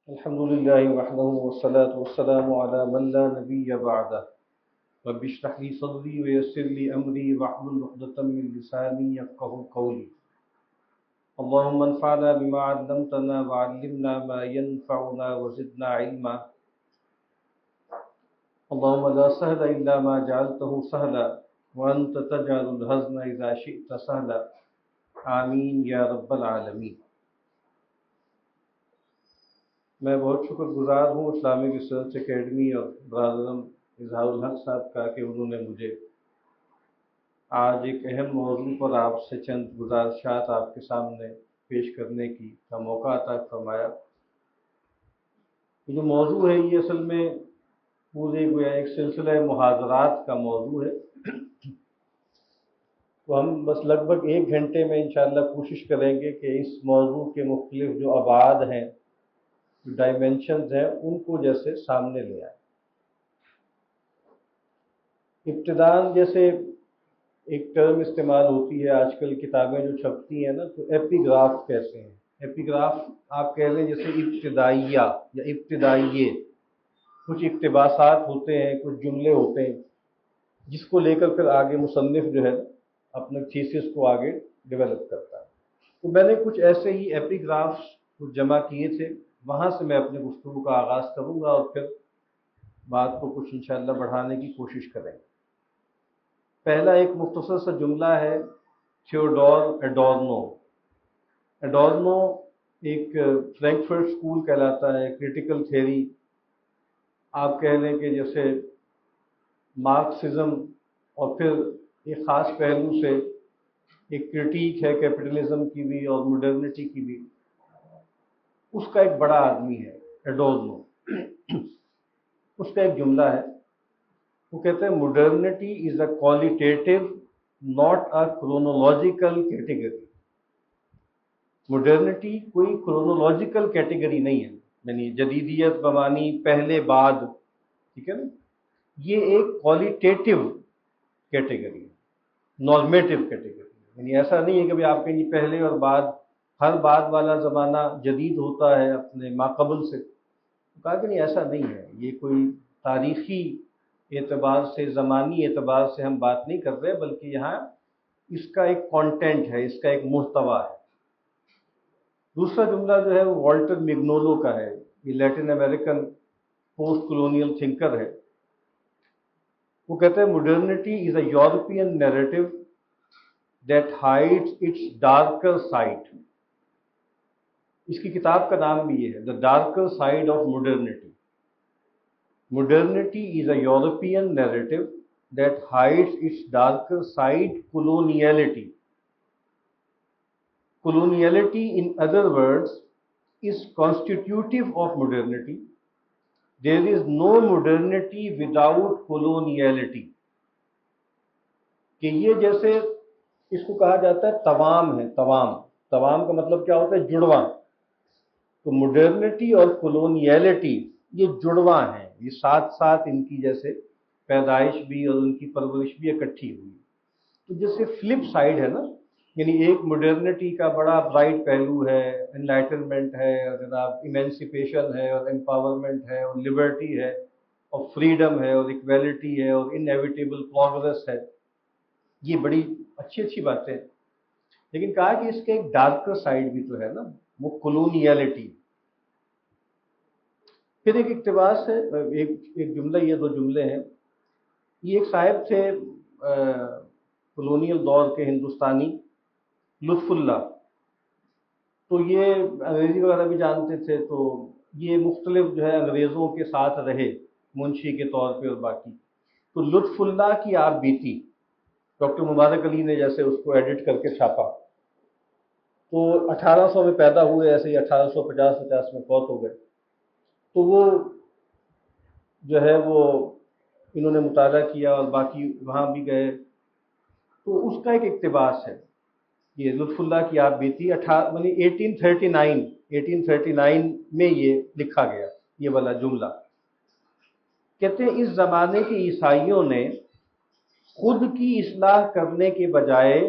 الحمد لله وحده والصلاة والسلام على من لا نبي بعده رب اشرح لي صدري ويسر لي أمري واحلل عقدة من لساني يفقهوا قولي اللهم انفعنا بما علمتنا وعلمنا ما ينفعنا وزدنا علما اللهم لا سهل إلا ما جعلته سهلا وأنت تجعل الحزن إذا شئت سهلا آمین یا رب العالمین۔ میں بہت شکر گزار ہوں اسلامک ریسرچ اکیڈمی اور برادرم اظہار الحق صاحب کا کہ انہوں نے مجھے آج ایک اہم موضوع پر آپ سے چند گزارشات آپ کے سامنے پیش کرنے کا موقع عطا فرمایا۔ یہ جو موضوع ہے یہ اصل میں پورے گویا ایک سلسلہ محاضرات کا موضوع ہے، تو ہم بس لگ بھگ 1 گھنٹے میں انشاءاللہ کوشش کریں گے کہ اس موضوع کے مختلف جو ابعاد ہیں، جو ڈائمینشنز ہیں، ان کو جیسے سامنے لے آئیں۔ ابتداءً جیسے ایک ٹرم استعمال ہوتی ہے آج کل کتابیں جو چھپتی ہیں نا، تو ایپیگراف کہتے ہیں۔ ایپیگراف آپ کہہ لیں جیسے ابتدائیہ یا ابتدائیے، کچھ اقتباسات ہوتے ہیں، کچھ جملے ہوتے ہیں جس کو لے کر پھر آگے مصنف جو ہے اپنے تھیسس کو آگے ڈیولپ کرتا ہے۔ تو میں نے کچھ ایسے ہی ایپیگرافس کچھ جمع کیے تھے، وہاں سے میں اپنے گفتگو کا آغاز کروں گا اور پھر بات کو کچھ انشاءاللہ بڑھانے کی کوشش کریں گے۔ پہلا ایک مختصر سا جملہ ہے تھیوڈور ایڈورنو۔ ایڈورنو ایک فرینکفرٹ اسکول کہلاتا ہے، کریٹیکل تھیوری آپ کہہ لیں کہ جیسے مارکسزم، اور پھر ایک خاص پہلو سے ایک کرٹیک ہے کیپٹلزم کی بھی اور مڈرنٹی کی بھی، اس کا ایک بڑا آدمی ہے ایڈورنو۔ اس کا ایک جملہ ہے، وہ کہتے ہیں modernity is a qualitative not a chronological category. Modernity کوئی کرونولوجیکل کیٹیگری نہیں ہے، یعنی جدیدیت بمانی پہلے بعد، ٹھیک ہے نا، یہ ایک کوالٹیٹیو کیٹیگری ہے، نارمیٹیو کیٹیگری، یعنی ایسا نہیں ہے کہ آپ کہیں پہلے اور بعد، ہر بعد والا زمانہ جدید ہوتا ہے اپنے ماقبل سے۔ کہا کہ نہیں، ایسا نہیں ہے، یہ کوئی تاریخی اعتبار سے، زمانی اعتبار سے ہم بات نہیں کر رہے، بلکہ یہاں اس کا ایک کانٹینٹ ہے، اس کا ایک محتوا ہے۔ دوسرا جملہ جو ہے وہ والٹر میگنولو کا ہے، یہ Latin American post colonial thinker ہے۔ وہ کہتے ہیں modernity is a European narrative that hides its darker side. اس کی کتاب کا نام بھی یہ ہے، the darker side of modernity. Modernity is a European narrative that hides its darker side, coloniality. Coloniality, in other words, is constitutive of modernity. There is no modernity without coloniality. کہ یہ جیسے اس کو کہا جاتا ہے توام ہے، توام۔ توام کا مطلب کیا ہوتا ہے؟ جڑواں۔ تو مڈرنٹی اور کولونیلٹی یہ جڑواں ہیں، یہ ساتھ ساتھ ان کی جیسے پیدائش بھی اور ان کی پرورش بھی اکٹھی ہوئی۔ تو جیسے فلپ سائڈ ہے نا، یعنی ایک مڈرنٹی کا بڑا برائٹ پہلو ہے، انلائٹنمنٹ ہے، اور جناب ایمینسیپیشن ہے، اور امپاورمنٹ ہے، اور لبرٹی ہے، اور فریڈم ہے، اور ایکویلٹی ہے، اور انیویٹیبل پروگریس ہے۔ یہ بڑی اچھی اچھی باتیں ہیں، لیکن کہا کہ اس کے ایک ڈارکر سائڈ بھی تو ہے نا، وہ کولونیلٹی۔ پھر ایک اقتباس ہے، ایک جملہ، یہ 2 جملے ہیں۔ یہ ایک صاحب تھے کولونیل دور کے ہندوستانی، لطف اللہ۔ تو یہ انگریزی وغیرہ بھی جانتے تھے، تو یہ مختلف جو ہے انگریزوں کے ساتھ رہے منشی کے طور پہ اور باقی۔ تو لطف اللہ کی آپ بیتی ڈاکٹر مبارک علی نے جیسے اس کو ایڈٹ کر کے چھاپا، تو 1800 میں پیدا ہوئے، ایسے ہی 1850 میں فوت ہو گئے۔ تو وہ جو ہے وہ انہوں نے مطالعہ کیا اور باقی وہاں بھی گئے، تو اس کا ایک اقتباس ہے، یہ لطف اللہ کی آپ بیتی 1839 میں یہ لکھا گیا، یہ والا جملہ۔ کہتے ہیں اس زمانے کے عیسائیوں نے خود کی اصلاح کرنے کے بجائے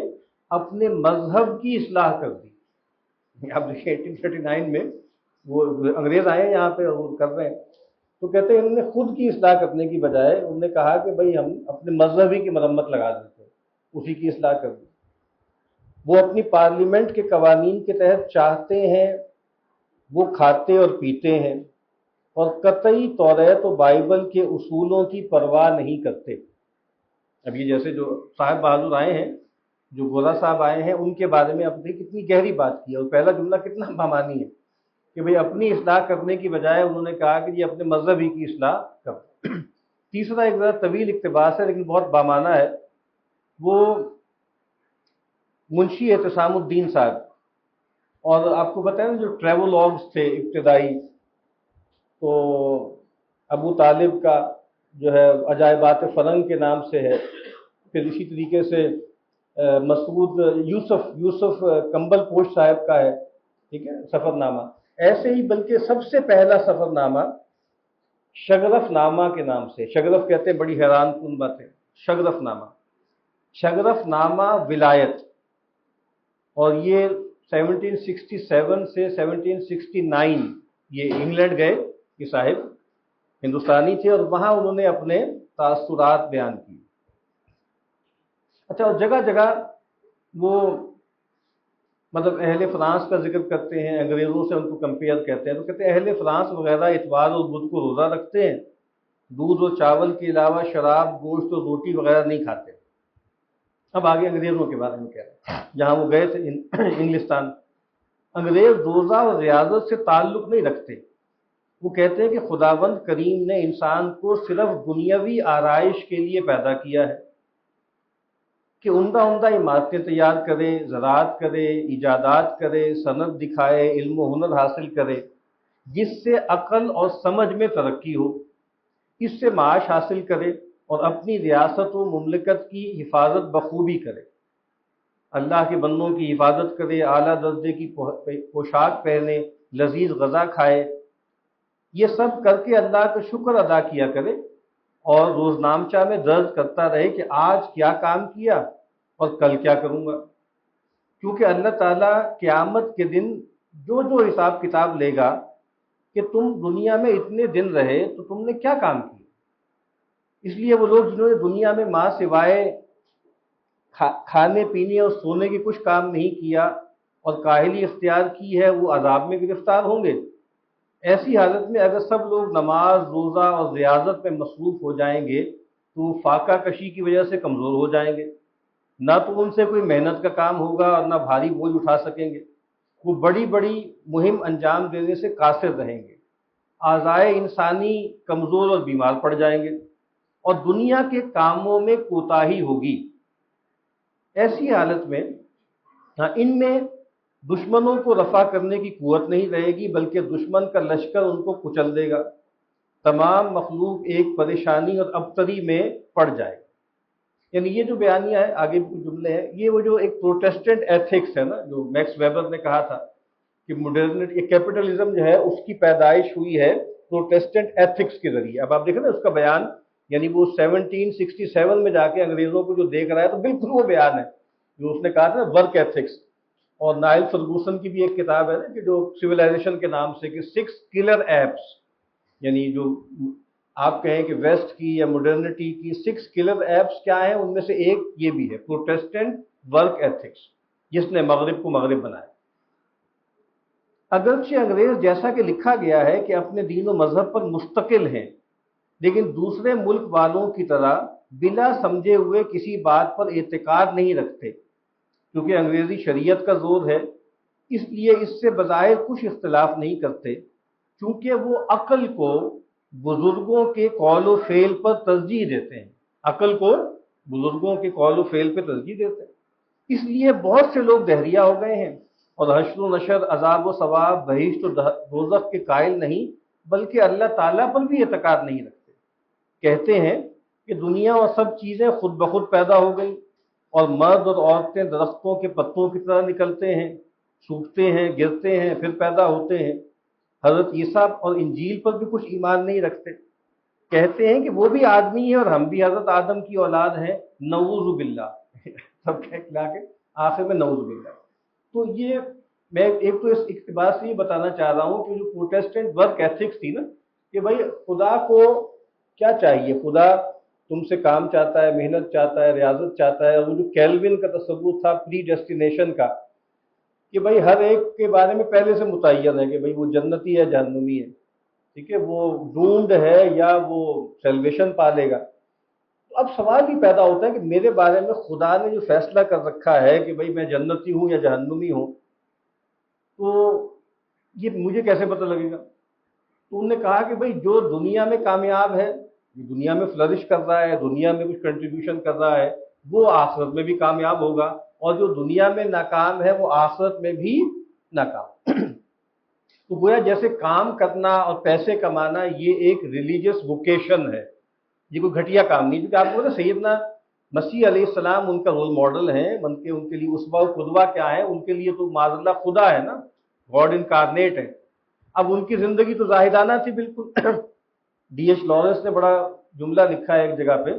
اپنے مذہب کی اصلاح کر دی۔ آپ دیکھیں 1839 میں وہ انگریز آئے ہیں یہاں پہ اور وہ کر رہے ہیں، تو کہتے ہیں انہوں نے خود کی اصلاح کرنے کی بجائے انہوں نے کہا کہ بھائی ہم اپنے مذہبی کی مرمت لگا دیتے ہیں، اسی کی اصلاح کر دی۔ وہ اپنی پارلیمنٹ کے قوانین کے تحت چاہتے ہیں وہ کھاتے اور پیتے ہیں، اور قطعی توریت و بائبل کے اصولوں کی پرواہ نہیں کرتے۔ اب یہ جیسے جو صاحب بہادر آئے ہیں، جو گولا صاحب آئے ہیں، ان کے بارے میں اپنی کتنی گہری بات کی ہے، اور پہلا جملہ کتنا بامانی ہے کہ بھئی اپنی اصلاح کرنے کی بجائے انہوں نے کہا کہ یہ اپنے مذہب ہی کی اصلاح کر۔ تیسرا ایک ذرا طویل اقتباس ہے لیکن بہت بامانہ ہے، وہ منشی اعتصام الدین صاحب، اور آپ کو بتائیں جو ٹریولوگز تھے ابتدائی، تو ابو طالب کا جو ہے عجائبات فرنگ کے نام سے ہے، پھر اسی طریقے سے مسعود یوسف کمبل پوش صاحب کا ہے، ٹھیک ہے، سفر نامہ۔ ایسے ہی بلکہ سب سے پہلا سفر نامہ شگرف نامہ کے نام سے، شگرف کہتے ہیں بڑی حیران کن بات ہے، شگرف نامہ، شگرف نامہ ولایت، اور یہ 1767 سے 1769 یہ انگلینڈ گئے، یہ صاحب ہندوستانی تھے، اور وہاں انہوں نے اپنے تاثرات بیان کی۔ اچھا، اور جگہ جگہ وہ مطلب اہل فرانس کا ذکر کرتے ہیں، انگریزوں سے ان کو کمپیئر کہتے ہیں، تو کہتے ہیں اہل فرانس وغیرہ اتوار اور بدھ کو روزہ رکھتے ہیں، دودھ اور چاول کے علاوہ شراب، گوشت اور روٹی وغیرہ نہیں کھاتے۔ اب آگے انگریزوں کے بارے میں کہہ رہے ہیں، جہاں وہ گئے تھے انگلستان۔ انگریز روزہ اور ریاضت سے تعلق نہیں رکھتے، وہ کہتے ہیں کہ خداوند کریم نے انسان کو صرف دنیاوی آرائش کے لیے پیدا کیا ہے، کہ عمدہ عمدہ عمارتیں تیار کرے، زراعت کرے، ایجادات کرے، صنعت دکھائے، علم و ہنر حاصل کرے، جس سے عقل اور سمجھ میں ترقی ہو، اس سے معاش حاصل کرے اور اپنی ریاست و مملکت کی حفاظت بخوبی کرے، اللہ کے بندوں کی حفاظت کرے، اعلیٰ درجے کی پوشاک پہنے، لذیذ غذا کھائے، یہ سب کر کے اللہ کا شکر ادا کیا کرے، اور روزنامچہ میں درج کرتا رہے کہ آج کیا کام کیا اور کل کیا کروں گا، کیونکہ اللہ تعالیٰ قیامت کے دن جو جو حساب کتاب لے گا کہ تم دنیا میں اتنے دن رہے تو تم نے کیا کام کیا۔ اس لیے وہ لوگ جنہوں نے دنیا میں ماں سوائے کھانے پینے اور سونے کے کچھ کام نہیں کیا اور کاہلی اختیار کی ہے، وہ عذاب میں گرفتار ہوں گے۔ ایسی حالت میں اگر سب لوگ نماز، روزہ اور ریاضت میں مصروف ہو جائیں گے تو فاقہ کشی کی وجہ سے کمزور ہو جائیں گے، نہ تو ان سے کوئی محنت کا کام ہوگا اور نہ بھاری بوجھ اٹھا سکیں گے، وہ بڑی بڑی مہم انجام دینے سے قاصر رہیں گے، اعضائے انسانی کمزور اور بیمار پڑ جائیں گے، اور دنیا کے کاموں میں کوتاہی ہوگی۔ ایسی حالت میں ان میں دشمنوں کو رفع کرنے کی قوت نہیں رہے گی، بلکہ دشمن کا لشکر ان کو کچل دے گا، تمام مخلوق ایک پریشانی اور ابتری میں پڑ جائے گا۔ یعنی یہ جو بیانیہ ہے، آگے بھی کچھ جملے ہیں، یہ وہ جو ایک پروٹیسٹنٹ ایتھکس ہے نا، جو میکس ویبر نے کہا تھا کہ مڈرنٹی، کیپٹلزم جو ہے اس کی پیدائش ہوئی ہے پروٹیسٹنٹ ایتھکس کے ذریعے۔ اب آپ دیکھیں نا اس کا بیان، یعنی وہ 1767 میں جا کے انگریزوں کو جو دیکھ رہا ہے تو بالکل وہ بیان ہے جو اس نے کہا تھا ورک ایتھکس۔ اور نائل فرگوسن کی بھی ایک کتاب ہے نا کہ جو سویلائزیشن کے نام سے، کہ 6 کلر ایپس، یعنی جو آپ کہیں کہ ویسٹ کی یا مڈرنٹی کی 6 کلر ایپس کیا ہیں، ان میں سے ایک یہ بھی ہے، پروٹیسٹنٹ ورک ایتھکس، جس نے مغرب کو مغرب بنایا۔ اگرچہ انگریز جیسا کہ لکھا گیا ہے کہ اپنے دین و مذہب پر مستقل ہیں، لیکن دوسرے ملک والوں کی طرح بلا سمجھے ہوئے کسی بات پر اعتقاد نہیں رکھتے، کیونکہ انگریزی شریعت کا زور ہے، اس لیے اس سے بظاہر کچھ اختلاف نہیں کرتے، چونکہ وہ عقل کو بزرگوں کے قول و فعل پر ترجیح دیتے ہیں، عقل کو بزرگوں کے قول و فعل پر ترجیح دیتے ہیں۔ اس لیے بہت سے لوگ دہریہ ہو گئے ہیں اور حشر و نشر، عذاب و ثواب، بہشت و دوزخ کے قائل نہیں، بلکہ اللہ تعالیٰ پر بھی اعتقاد نہیں رکھتے۔ کہتے ہیں کہ دنیا اور سب چیزیں خود بخود پیدا ہو گئیں، اور مرد اور عورتیں درختوں کے پتوں کی طرح نکلتے ہیں، سوکھتے ہیں، گرتے ہیں، پھر پیدا ہوتے ہیں۔ حضرت عیسیٰ اور انجیل پر بھی کچھ ایمان نہیں رکھتے، کہتے ہیں کہ وہ بھی آدمی ہے اور ہم بھی حضرت آدم کی اولاد ہیں، نعوذ باللہ، سب کہلا کے آخر میں نعوذ باللہ۔ تو یہ میں ایک تو اس اقتباس سے یہ بتانا چاہ رہا ہوں کہ جو پروٹیسٹنٹ ورک ایتھکس تھی نا، کہ بھائی خدا کو کیا چاہیے، خدا تم سے کام چاہتا ہے، محنت چاہتا ہے، ریاضت چاہتا ہے، اور وہ جو کیلوین کا تصور تھا پری ڈیسٹینیشن کا، کہ بھائی ہر ایک کے بارے میں پہلے سے متعین ہے کہ بھائی وہ جنتی ہے جہنمی ہے، ٹھیک ہے، وہ ڈومڈ ہے یا وہ سیلویشن پالے گا۔ تو اب سوال یہ پیدا ہوتا ہے کہ میرے بارے میں خدا نے جو فیصلہ کر رکھا ہے کہ بھائی میں جنتی ہوں یا جہنمی ہوں، تو یہ مجھے کیسے پتہ لگے گا؟ تو انہوں نے کہا کہ بھائی جو دنیا میں کامیاب ہے، دنیا میں فلرش کر رہا ہے، دنیا میں کچھ کنٹریبیوشن کر رہا ہے، وہ آخرت میں بھی کامیاب ہوگا، اور جو دنیا میں ناکام ہے وہ آخرت میں بھی ناکام۔ تو گویا جیسے کام کرنا اور پیسے کمانا یہ ایک ریلیجس ووکیشن ہے، یہ کوئی گھٹیا کام نہیں، کیونکہ آپ کو پتہ سیدنا مسیح علیہ السلام ان کا رول ماڈل ہیں، ان کے لیے اسوہ و قدوہ کیا ہے، ان کے لیے تو معاذ اللہ خدا ہے نا، گاڈ انکارنیٹ ہے۔ اب ان کی زندگی تو زاہدانہ تھی بالکل۔ ڈی ایچ لارنس نے بڑا جملہ لکھا ہے ایک جگہ پہ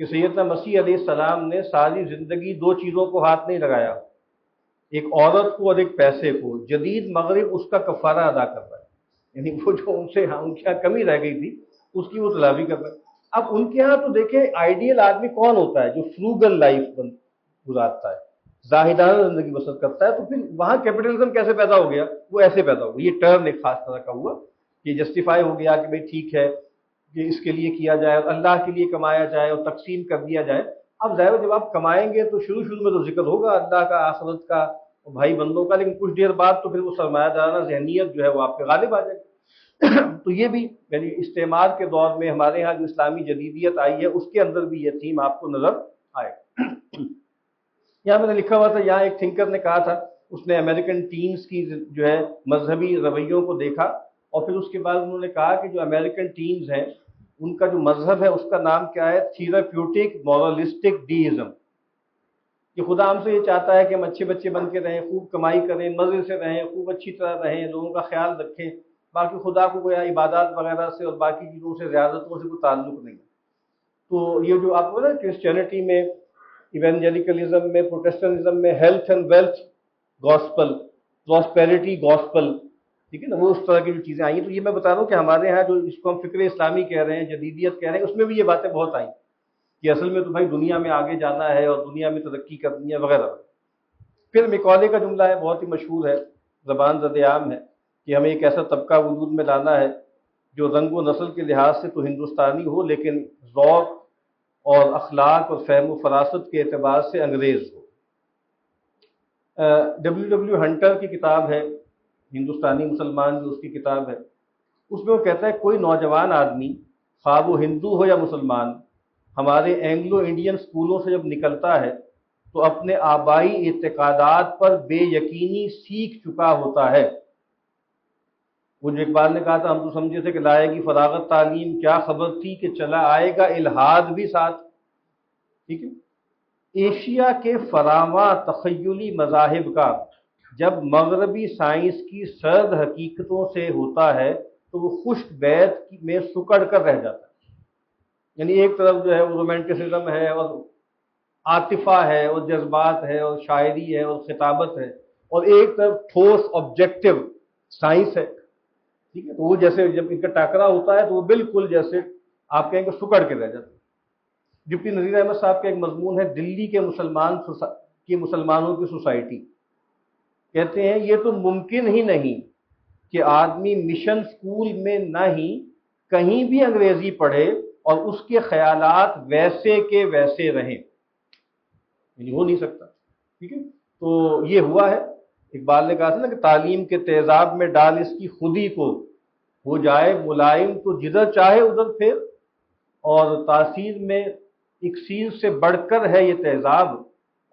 کہ سیدنا مسیح علیہ السلام نے ساری زندگی دو چیزوں کو ہاتھ نہیں لگایا، ایک عورت کو اور ایک پیسے کو، جدید مغرب اس کا کفارہ ادا کر رہا ہے، یعنی وہ جو ان سے ان کے یہاں کمی رہ گئی تھی اس کی وہ تلافی کر رہا ہے۔ اب ان کے ہاں تو دیکھیں آئیڈیل آدمی کون ہوتا ہے، جو فروگل لائف گزارتا ہے، زاہدانہ زندگی بسر کرتا ہے، تو پھر وہاں کیپٹلزم کیسے پیدا ہو گیا؟ وہ ایسے پیدا ہو گیا، یہ ٹرن ایک خاص طرح کا ہوا کہ جسٹیفائی ہو گیا کہ بھئی ٹھیک ہے کہ اس کے لیے کیا جائے اور اللہ کے لیے کمایا جائے اور تقسیم کر دیا جائے۔ اب ظاہر جب آپ کمائیں گے تو شروع میں تو ذکر ہوگا اللہ کا، آخرت کا اور بھائی بندوں کا، لیکن کچھ دیر بعد تو پھر وہ سرمایہ دارانہ ذہنیت جو ہے وہ آپ پہ غالب آ جائے گی۔ تو یہ بھی یعنی استعمار کے دور میں ہمارے ہاں جو اسلامی جدیدیت آئی ہے اس کے اندر بھی یہ تھیم آپ کو نظر آئے۔ یہاں میں نے لکھا ہوا تھا، یہاں ایک تھنکر نے کہا تھا، اس نے امریکن ٹینز کی جو ہے مذہبی رویوں کو دیکھا، اور پھر اس کے بعد انہوں نے کہا کہ جو امریکن ٹینز ہیں ان کا جو مذہب ہے اس کا نام کیا ہے؟ تھیراپیوٹک مورلسٹک ڈیزم، کہ خدا ہم سے یہ چاہتا ہے کہ ہم اچھے بچے بن کے رہیں، خوب کمائی کریں، مزے سے رہیں، خوب اچھی طرح رہیں، لوگوں کا خیال رکھیں، باقی خدا کو کوئی عبادات وغیرہ سے اور باقی چیزوں سے، ریاضتوں سے کوئی تعلق نہیں۔ تو یہ جو آپ کو نا کرسچینٹی میں، ایونجلیکلزم میں، پروٹیسٹنٹزم میں health and wealth gospel, prosperity gospel, ٹھیک ہے نا، وہ اس طرح کی جو چیزیں آئی ہیں، تو یہ میں بتا رہا ہوں کہ ہمارے ہاں جو اس کو ہم فکر اسلامی کہہ رہے ہیں، جدیدیت کہہ رہے ہیں، اس میں بھی یہ باتیں بہت آئیں کہ اصل میں تو بھائی دنیا میں آگے جانا ہے اور دنیا میں ترقی کرنی ہے وغیرہ۔ پھر میکالے کا جملہ ہے، بہت ہی مشہور ہے، زبان زد عام ہے، کہ ہمیں ایک ایسا طبقہ وجود میں لانا ہے جو رنگ و نسل کے لحاظ سے تو ہندوستانی ہو لیکن ذوق اور اخلاق اور فہم و فراست کے اعتبار سے انگریز ہو۔ ڈبلیو ہنٹر کی کتاب ہے ہندوستانی مسلمان، جو اس کی کتاب ہے، اس میں وہ کہتا ہے کوئی نوجوان آدمی خواہ وہ ہندو ہو یا مسلمان ہمارے اینگلو انڈین اسکولوں سے جب نکلتا ہے تو اپنے آبائی اعتقادات پر بے یقینی سیکھ چکا ہوتا ہے۔ وہ جو اقبال نے کہا تھا، ہم تو سمجھے تھے کہ لائے گی فراغت تعلیم، کیا خبر تھی کہ چلا آئے گا الحاد بھی ساتھ، ٹھیک ہے۔ ایشیا کے فراواں تخیلی مذاہب کا جب مغربی سائنس کی سرد حقیقتوں سے ہوتا ہے تو وہ خشک بیت میں سکڑ کر رہ جاتا ہے۔ یعنی ایک طرف جو ہے وہ رومانٹسزم ہے اور عاطفہ ہے اور جذبات ہے اور شاعری ہے اور خطابت ہے، اور ایک طرف ٹھوس آبجیکٹو سائنس ہے، ٹھیک ہے۔ تو وہ جیسے جب ان کا ٹاکرا ہوتا ہے تو وہ بالکل جیسے آپ کہیں کہ سکڑ کے رہ جاتے ہیں۔ ڈپٹی نذیر احمد صاحب کا ایک مضمون ہے دلی کے مسلمانوں کی سوسائٹی، کہتے ہیں یہ تو ممکن ہی نہیں کہ آدمی مشن سکول میں نہ ہی کہیں بھی انگریزی پڑھے اور اس کے خیالات ویسے کے ویسے رہیں، یعنی ہو نہیں سکتا، ٹھیک ہے۔ تو یہ ہوا ہے، اقبال نے کہا تھا نا کہ تعلیم کے تیزاب میں ڈال اس کی خودی کو، ہو جائے ملائم تو جدھر چاہے ادھر پھر، اور تاثیر میں اکسیر سے بڑھ کر ہے یہ تیزاب،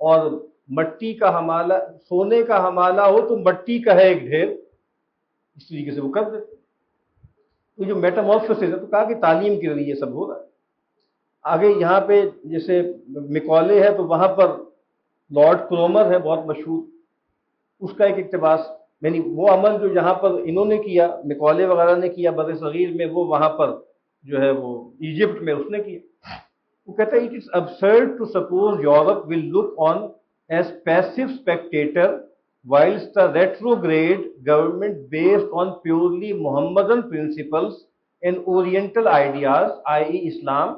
اور مٹی کا حمالہ، سونے کا حمالہ ہو تو مٹی کا ہے ایک ڈھیر، اس طریقے سے وہ کر دیتے۔ تو جو میٹامورفسس ہے، تو کہا کہ تعلیم کے ذریعے یہ سب ہو رہا ہے۔ آگے یہاں پہ جیسے میکالے ہے تو وہاں پر لارڈ کرومر ہے بہت مشہور، اس کا ایک اقتباس، یعنی وہ عمل جو یہاں پر انہوں نے کیا، میکالے وغیرہ نے کیا بر صغیر میں، وہ وہاں پر جو ہے وہ ایجپٹ میں اس نے کیا۔ وہ کہتا ہے it is absurd to suppose Europe will look on as passive spectator whilst the retrograde government based on purely Muhammadan principles and Oriental ideas, i.e. Islam,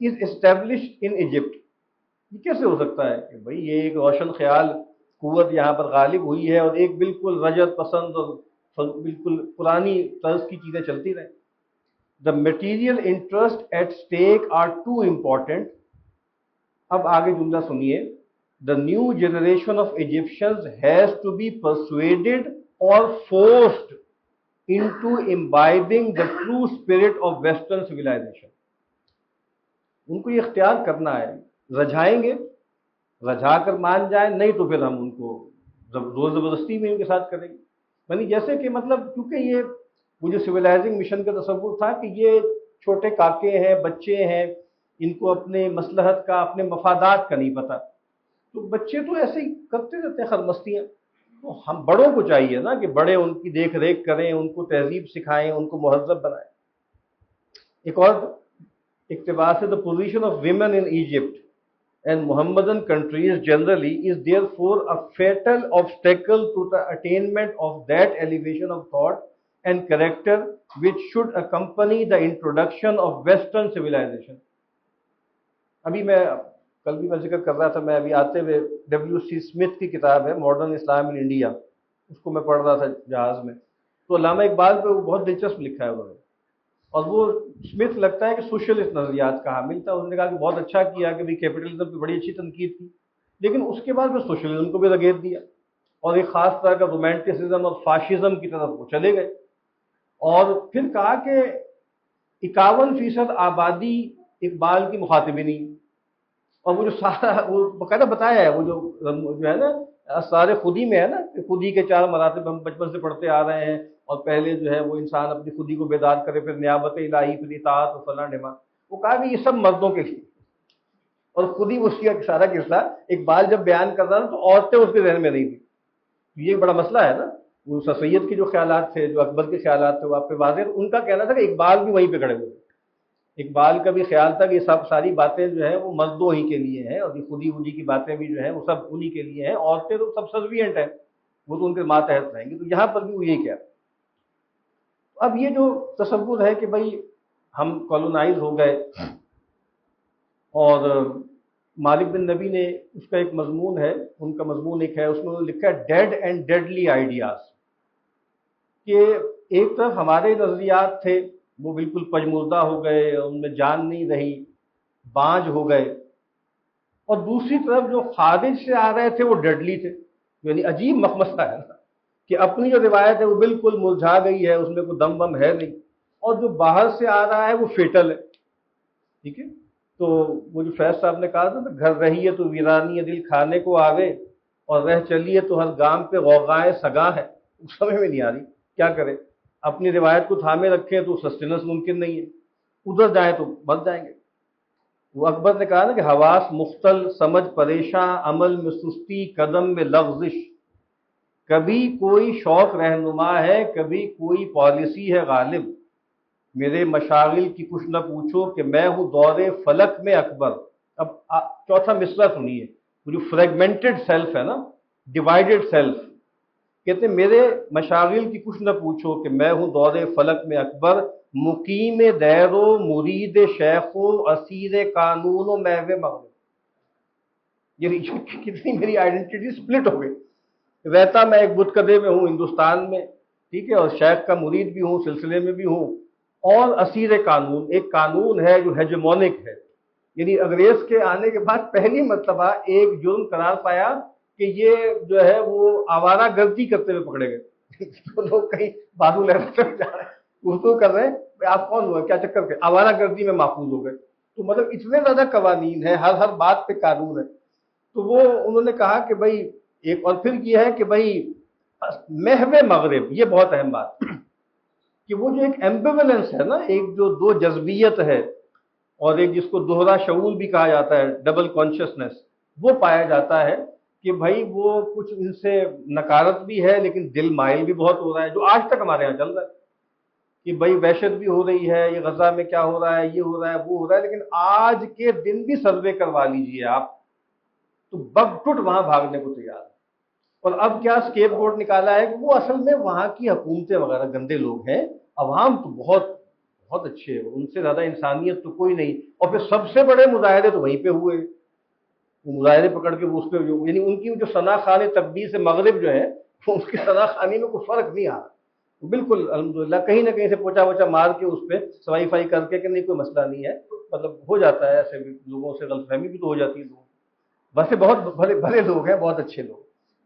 is established in Egypt. یہ کیسے ہو سکتا ہے کہ بھئی یہ ایک روشن خیال قوت یہاں پر غالب ہوئی ہے اور ایک بالکل رجعت پسند اور بالکل پرانی طرز کی چیزیں چلتی رہیں. The material interest at stake are too important. اب آگے جملہ سنیے. The new generation of Egyptians has to be persuaded or forced into imbibing the true spirit of Western civilization. ان کو یہ اختیار کرنا ہے. رجھائیں گے, رجھا کر مان جائیں, نہیں تو پھر ہم ان کو زور زبردستی میں ان کے ساتھ کریں گے. یعنی جیسے کہ مطلب کیونکہ یہ وہ جو سویلائزنگ مشن کا تصور تھا کہ یہ چھوٹے کاکے ہیں, بچے ہیں, ان کو اپنے مصلحت کا, اپنے مفادات کا نہیں پتہ, تو بچے تو ایسے ہی کرتے رہتے ہیں خرمستیاں. تو ہم بڑوں کو چاہیے نا کہ بڑے ان کی دیکھ ریکھ کریں, ان کو تہذیب سکھائیں, ان کو مہذب بنائیں. ایک اور اقتباس ہے, the position of women in Egypt and Muhammadan countries generally is therefore a fatal obstacle to the attainment of that elevation of thought and character which should accompany the introduction of Western civilization. ابھی میں کل بھی میں ذکر کر رہا تھا, میں ابھی آتے ہوئے W.C. اسمتھ کی کتاب ہے ماڈرن اسلام ان انڈیا, اس کو میں پڑھ رہا تھا جہاز میں. تو علامہ اقبال پہ وہ بہت دلچسپ لکھا ہے انہوں نے, اور وہ اسمتھ لگتا ہے کہ سوشلسٹ نظریات کا حامل تھا. انہوں نے کہا کہ بہت اچھا کیا کہ کیپٹلزم پہ بڑی اچھی تنقید کی, لیکن اس کے بعد پھر سوشلزم کو بھی لگیت دیا اور ایک خاص طرح کا رومانٹسزم اور فاشزم کی طرف وہ چلے گئے. اور پھر کہا کہ 51% آبادی اقبال کی مخاطبی نہیں, اور وہ جو سارا وہ باقاعدہ بتایا ہے, وہ جو ہے نا اسرار خودی میں ہے نا کہ خودی کے 4 مراتب ہم بچپن سے پڑھتے آ رہے ہیں, اور پہلے جو ہے وہ انسان اپنی خودی کو بیدار کرے, پھر نیابت الہی, پھر اطاعت اور فلاں ڈھما. وہ کہا کہ یہ سب مردوں کے لیے, اور خودی اس کا سارا قصہ اقبال جب بیان کر رہا نا تو عورتیں اس کے ذہن میں نہیں تھی. یہ ایک بڑا مسئلہ ہے نا. وہ سر سید کے جو خیالات تھے, جو اکبر کے خیالات تھے, وہ آپ پہ واضح, ان کا کہنا تھا کہ اقبال بھی وہیں پہ کھڑے ہوئے. اقبال کا بھی خیال تھا کہ یہ سب ساری باتیں جو ہیں وہ مردوں ہی کے لیے ہیں, اور یہ خودی وودی کی باتیں بھی جو ہیں وہ سب انہی کے لیے ہیں, عورتیں تو سب سبزیئنٹ ہیں, وہ تو ان کے ماتحت رہیں گی. تو یہاں پر بھی وہ یہی کہہ رہا. اب یہ جو تصور ہے کہ بھئی ہم کالونائز ہو گئے, اور مالک بن نبی نے اس کا ایک مضمون ہے, ان کا مضمون ایک ہے, اس میں انہوں نے لکھا ہے ڈیڈ اینڈ ڈیڈلی آئیڈیاز, کہ ایک طرف ہمارے نظریات تھے وہ بالکل پجمردہ ہو گئے, ان میں جان نہیں رہی, بانج ہو گئے, اور دوسری طرف جو خارج سے آ رہے تھے وہ ڈیڈلی تھے. یعنی عجیب مسئلہ ہے نا کہ اپنی جو روایت ہے وہ بالکل مرجھا گئی ہے, اس میں کوئی دم بم ہے نہیں, اور جو باہر سے آ رہا ہے وہ فیٹل ہے. ٹھیک ہے, تو وہ جو فیض صاحب نے کہا تھا نا, گھر رہی ہے تو ویرانی دل کھانے کو آوے, اور رہ چلیے تو ہر گام پہ غوغائے سگاں ہے. سمجھ میں نہیں آ رہی کیا کرے, اپنی روایت کو تھامے رکھیں تو سسٹیننس ممکن نہیں ہے, ادھر جائیں تو مر جائیں گے. وہ اکبر نے کہا نا کہ حواس مختل, سمجھ پریشاں, عمل میں سستی, قدم میں لغزش, کبھی کوئی شوق رہنما ہے, کبھی کوئی پالیسی ہے غالب, میرے مشاغل کی کچھ نہ پوچھو کہ میں ہوں دور فلک میں اکبر. اب چوتھا مصرع سنیے, وہ جو فریگمنٹڈ سیلف ہے نا, ڈیوائیڈڈ سیلف, کہتے ہیں میرے مشاغل کی کچھ نہ پوچھو کہ میں ہوں دور فلک میں اکبر, مقیم دیر و مرید شیخ و اسیر قانون و محو مغرب. یہ کتنی میری آئیڈینٹی سپلٹ ہو گئی. رہتا میں ایک بت کدے میں ہوں ہندوستان میں, ٹھیک ہے, اور شیخ کا مرید بھی ہوں, سلسلے میں بھی ہوں, اور اسیر قانون, ایک قانون ہے جو ہیجمونک ہے. یعنی انگریز کے آنے کے بعد پہلی مرتبہ ایک جرم قرار پایا کہ یہ جو ہے وہ آوارہ گردی کرتے ہوئے پکڑے گئے. تو لوگ کہیں بازو لہرا کر جا رہے ہیں, اردو کر رہے ہیں, آپ کون ہوئے, کیا چکر کے آوارہ گردی میں محفوظ ہو گئے. تو مطلب اتنے زیادہ قوانین ہیں, ہر بات پہ قانون ہے. تو وہ انہوں نے کہا کہ بھائی ایک, اور پھر یہ ہے کہ بھائی محو مغرب, یہ بہت اہم بات کہ وہ جو ایک ایمبیولنس ہے نا, ایک جو دو جذبیت ہے, اور ایک جس کو دوہرا شعور بھی کہا جاتا ہے, ڈبل کانشسنس, وہ پایا جاتا ہے کہ بھائی وہ کچھ ان سے نکارت بھی ہے لیکن دل مائل بھی بہت ہو رہا ہے, جو آج تک ہمارے یہاں چل رہا ہے کہ بھائی وحشت بھی ہو رہی ہے, یہ غزہ میں کیا ہو رہا ہے, یہ ہو رہا ہے, وہ ہو رہا ہے, لیکن آج کے دن بھی سروے کروا لیجئے آپ تو بگ ٹوٹ وہاں بھاگنے کو تیار ہے. اور اب کیا اسکیپ گوٹ نکالا ہے کہ وہ اصل میں وہاں کی حکومتیں وغیرہ گندے لوگ ہیں، عوام تو بہت بہت اچھے ہیں، ان سے زیادہ انسانیت تو کوئی نہیں۔ اور پھر سب سے بڑے مظاہرے تو وہیں پہ ہوئے، وہ مظاہرے پکڑ کے وہ اس پہ یعنی ان کی جو ثنا خان تقدیس مغرب جو ہے ان کی ثنا خانی میں کوئی فرق نہیں آ رہا، بالکل الحمدللہ کہیں نہ کہیں سے پوچھا ووچا مار کے اس پہ صفائی فائی کر کے کہ نہیں کوئی مسئلہ نہیں ہے، مطلب ہو جاتا ہے ایسے بھی، لوگوں سے غلط فہمی بھی تو ہو جاتی ہے لوگوں، ویسے بہت بھلے بھلے لوگ ہیں، بہت اچھے لوگ۔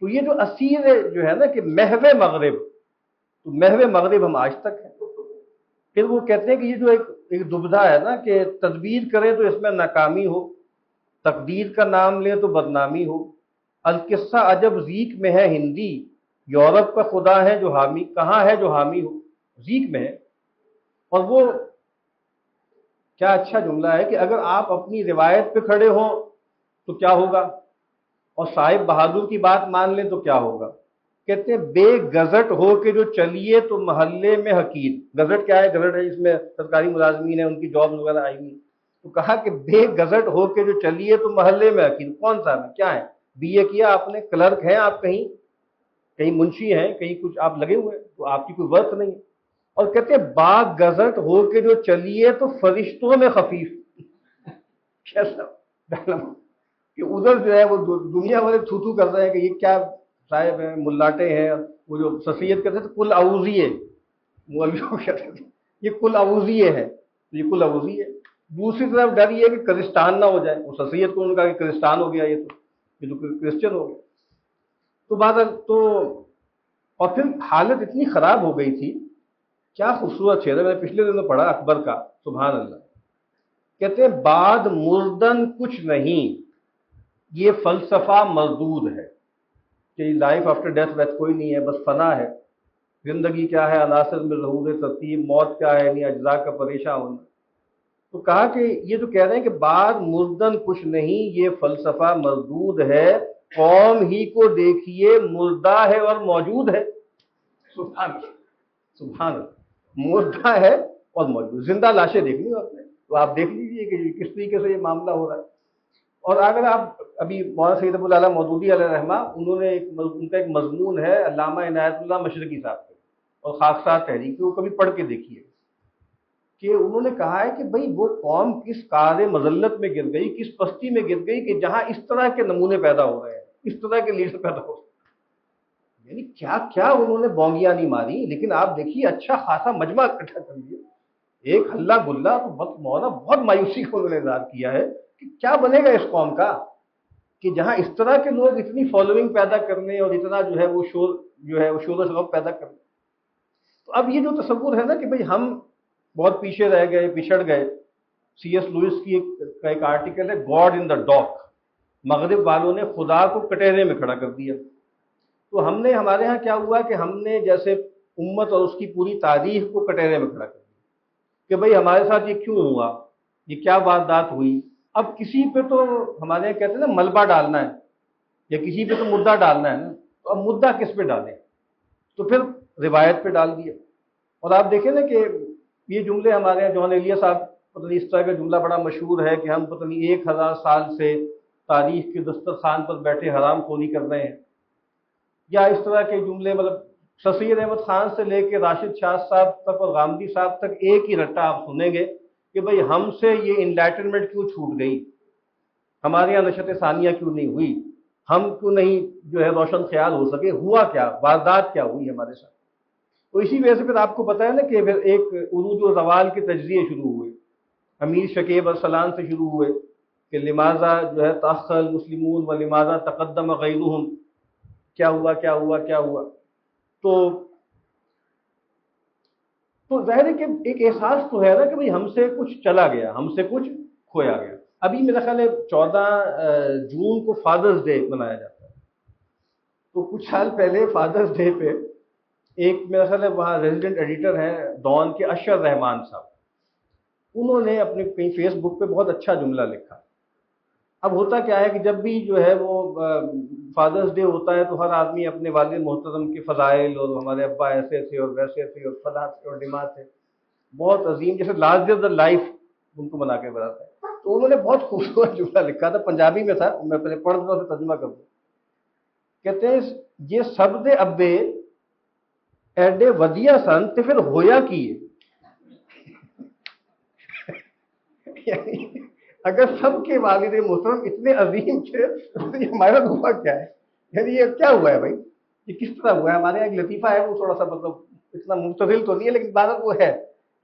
تو یہ جو اسیر جو ہے نا کہ محو مغرب، تو محو مغرب ہم آج تک ہیں۔ پھر وہ کہتے ہیں کہ یہ جو ایک دبدھا ہے نا کہ تدبیر کریں تو اس میں ناکامی ہو، تقدیر کا نام لیں تو بدنامی ہو، القصہ عجب زیک میں ہے ہندی، یورپ کا خدا ہے جو حامی، کہاں ہے جو حامی ہو، زیک میں ہے۔ اور وہ کیا اچھا جملہ ہے کہ اگر آپ اپنی روایت پہ کھڑے ہوں تو کیا ہوگا، اور صاحب بہادر کی بات مان لیں تو کیا ہوگا۔ کہتے ہیں بے گزٹ ہو کے جو چلیے تو محلے میں حقیر، گزٹ کیا ہے، گزٹ ہے جس میں سرکاری ملازمین ہیں ان کی جاب وغیرہ آئی ہوئی، تو کہا کہ بے گزٹ ہو کے جو چلیے تو محلے میں حقیر، کون سا ہے کیا ہے، بی اے کیا آپ نے، کلرک ہیں آپ، کہیں کہیں منشی ہیں، کہیں کچھ آپ لگے ہوئے ہیں، تو آپ کی کوئی ورک نہیں ہے۔ اور کہتے ہیں با گزٹ ہو کے جو چلیے تو فرشتوں میں خفیف، کیسا کہ ادھر جو ہے وہ دنیا والے تھو تھو کر رہے ہیں کہ یہ کیا صاحب ہیں، ملاٹے ہیں، وہ جو سسیت کہتے تھے کل اعوذیے، مولویوں کہتے تھے یہ کل اعوذیے ہے، یہ کل اعوذیے۔ دوسری طرف ڈر یہ ہے کہ کرسٹان نہ ہو جائے، وہ سسیت کو انہوں نے کہا کہ کرسٹان ہو گیا، یہ تو کرسچن ہو گیا۔ تو بعد تو اور پھر حالت اتنی خراب ہو گئی تھی، کیا خوبصورت شعر ہے، میں نے پچھلے دنوں پڑھا اکبر کا، سبحان اللہ، کہتے ہیں بعد مردن کچھ نہیں یہ فلسفہ مردود ہے، کہ لائف آفٹر ڈیتھ ویتھ کوئی نہیں ہے، بس فنا ہے، زندگی کیا ہے عناصر میں ظہور ترتیب، موت کیا ہے یعنی اجزاء کا پریشان ہونا۔ تو کہا کہ یہ جو کہہ رہے ہیں کہ بعد مردن کچھ نہیں یہ فلسفہ مردود ہے، قوم ہی کو دیکھیے مردہ ہے اور موجود ہے، سبحان اللہ سبحان اللہ، مردہ ہے اور موجود، زندہ لاشیں دیکھنی ہو آپ نے تو آپ دیکھ لیجئے کہ کس طریقے سے یہ معاملہ ہو رہا ہے۔ اور اگر آپ ابھی مولانا سید ابو العلا مودودی علیہ رحمہ، انہوں نے ان کا ایک مضمون ہے علامہ عنایت اللہ مشرقی صاحب کے اور خاکسار تحریک کی، وہ کبھی پڑھ کے دیکھیے، کہ انہوں نے کہا ہے کہ بھئی وہ قوم کس کار مذلت میں گر گئی، کس پستی میں گر گئی کہ جہاں اس طرح کے نمونے پیدا ہو رہے ہیں، اس طرح کے لیڈر پیدا ہو رہے ہیں، یعنی کیا کیا انہوں نے بونگیاں نہیں ماری، لیکن آپ دیکھیے اچھا خاصا مجمع اکٹھا کر لیے، ایک ہلہ گلا، تو بہت مولانا بہت مایوسی کو انہوں نے اظہار کیا ہے کہ کیا بنے گا اس قوم کا، کہ جہاں اس طرح کے لوگ اتنی فالوئنگ پیدا کرنے اور اتنا جو ہے وہ شور و شراب پیدا کرنے۔ تو اب یہ جو تصور ہے نا کہ بھئی ہم بہت پیچھے رہ گئے، پچھڑ گئے، سی ایس لوئس کی ایک آرٹیکل ہے گاڈ ان دا ڈاک، مغرب والوں نے خدا کو کٹہرے میں کھڑا کر دیا۔ تو ہم نے، ہمارے ہاں کیا ہوا کہ ہم نے جیسے امت اور اس کی پوری تاریخ کو کٹہرے میں کھڑا کر دیا کہ بھئی ہمارے ساتھ یہ کیوں ہوا، یہ کیا واردات ہوئی۔ اب کسی پہ تو ہمارے یہاں کہتے ہیں نا ملبہ ڈالنا ہے، یا کسی پہ تو مدعا ڈالنا ہے نا، تو اب مدعا کس پہ ڈالیں، تو پھر روایت پہ ڈال دیا۔ اور آپ دیکھیں نا کہ یہ جملے ہمارے یہاں جون ایلیا صاحب، پتہ نہیں اس طرح کا جملہ بڑا مشہور ہے کہ ہم پتہ نہیں 1000 سال سے تاریخ کے دسترخوان پر بیٹھے حرام خوری کر رہے ہیں، یا اس طرح کے جملے، مطلب سید احمد خان سے لے کے راشد شاہ صاحب تک اور غامدی صاحب تک ایک ہی رٹا آپ سنیں گے کہ بھئی ہم سے یہ انلائٹنمنٹ کیوں چھوٹ گئی، ہمارے یہاں نشت ثانیہ کیوں نہیں ہوئی، ہم کیوں نہیں جو ہے روشن خیال ہو سکے، ہوا کیا، واردات کیا ہوئی ہمارے ساتھ۔ تو اسی وجہ سے پھر آپ کو پتہ ہے نا کہ پھر ایک عروج و زوال کے تجزیے شروع ہوئے، امیر شکیب ارسلان سے شروع ہوئے کہ لماذا جو ہے تأخر المسلمون و لماذا تقدم غیرهم، کیا ہوا کیا ہوا کیا ہوا۔ تو ظاہر ہے کہ ایک احساس تو ہے نا کہ بھئی ہم سے کچھ چلا گیا، ہم سے کچھ کھویا گیا۔ ابھی میرا خیال ہے 14 جون کو فادرز ڈے منایا جاتا ہے، تو کچھ سال پہلے فادرز ڈے پہ ایک میرا خیال ہے وہاں ریزیڈنٹ ایڈیٹر ہیں ڈان کے اشر رحمان صاحب، انہوں نے اپنے کہیں فیس بک پہ بہت اچھا جملہ لکھا۔ اب ہوتا کیا ہے کہ جب بھی جو ہے وہ فادرز ڈے ہوتا ہے تو ہر آدمی اپنے والد محترم کے فضائل، اور ہمارے ابا ایسے تھے اور ویسے تھے اور فلاں تھے اور ڈماں تھے، بہت عظیم، جیسے لارجر دین لائف ان کو بنا کے بتاتا ہے۔ تو انہوں نے بہت خوبصورت جملہ لکھا تھا، پنجابی میں تھا، میں پہلے پڑھ دوں پھر ترجمہ کر دوں۔ کہتے ہیں یہ سب دے ابے ایڈے ودیا سن تے پھر ہویا کی ہے؟ یعنی اگر سب کے والد محترم اتنے عظیم تھے تو یہ ہمارا ہوا کیا ہے؟ یعنی یہ کیا ہوا ہے بھائی؟ یہ کس طرح ہوا ہے؟ ہمارے یہاں ایک لطیفہ ہے، وہ تھوڑا سا مطلب اتنا مستدل تو نہیں ہے، لیکن بات وہ ہے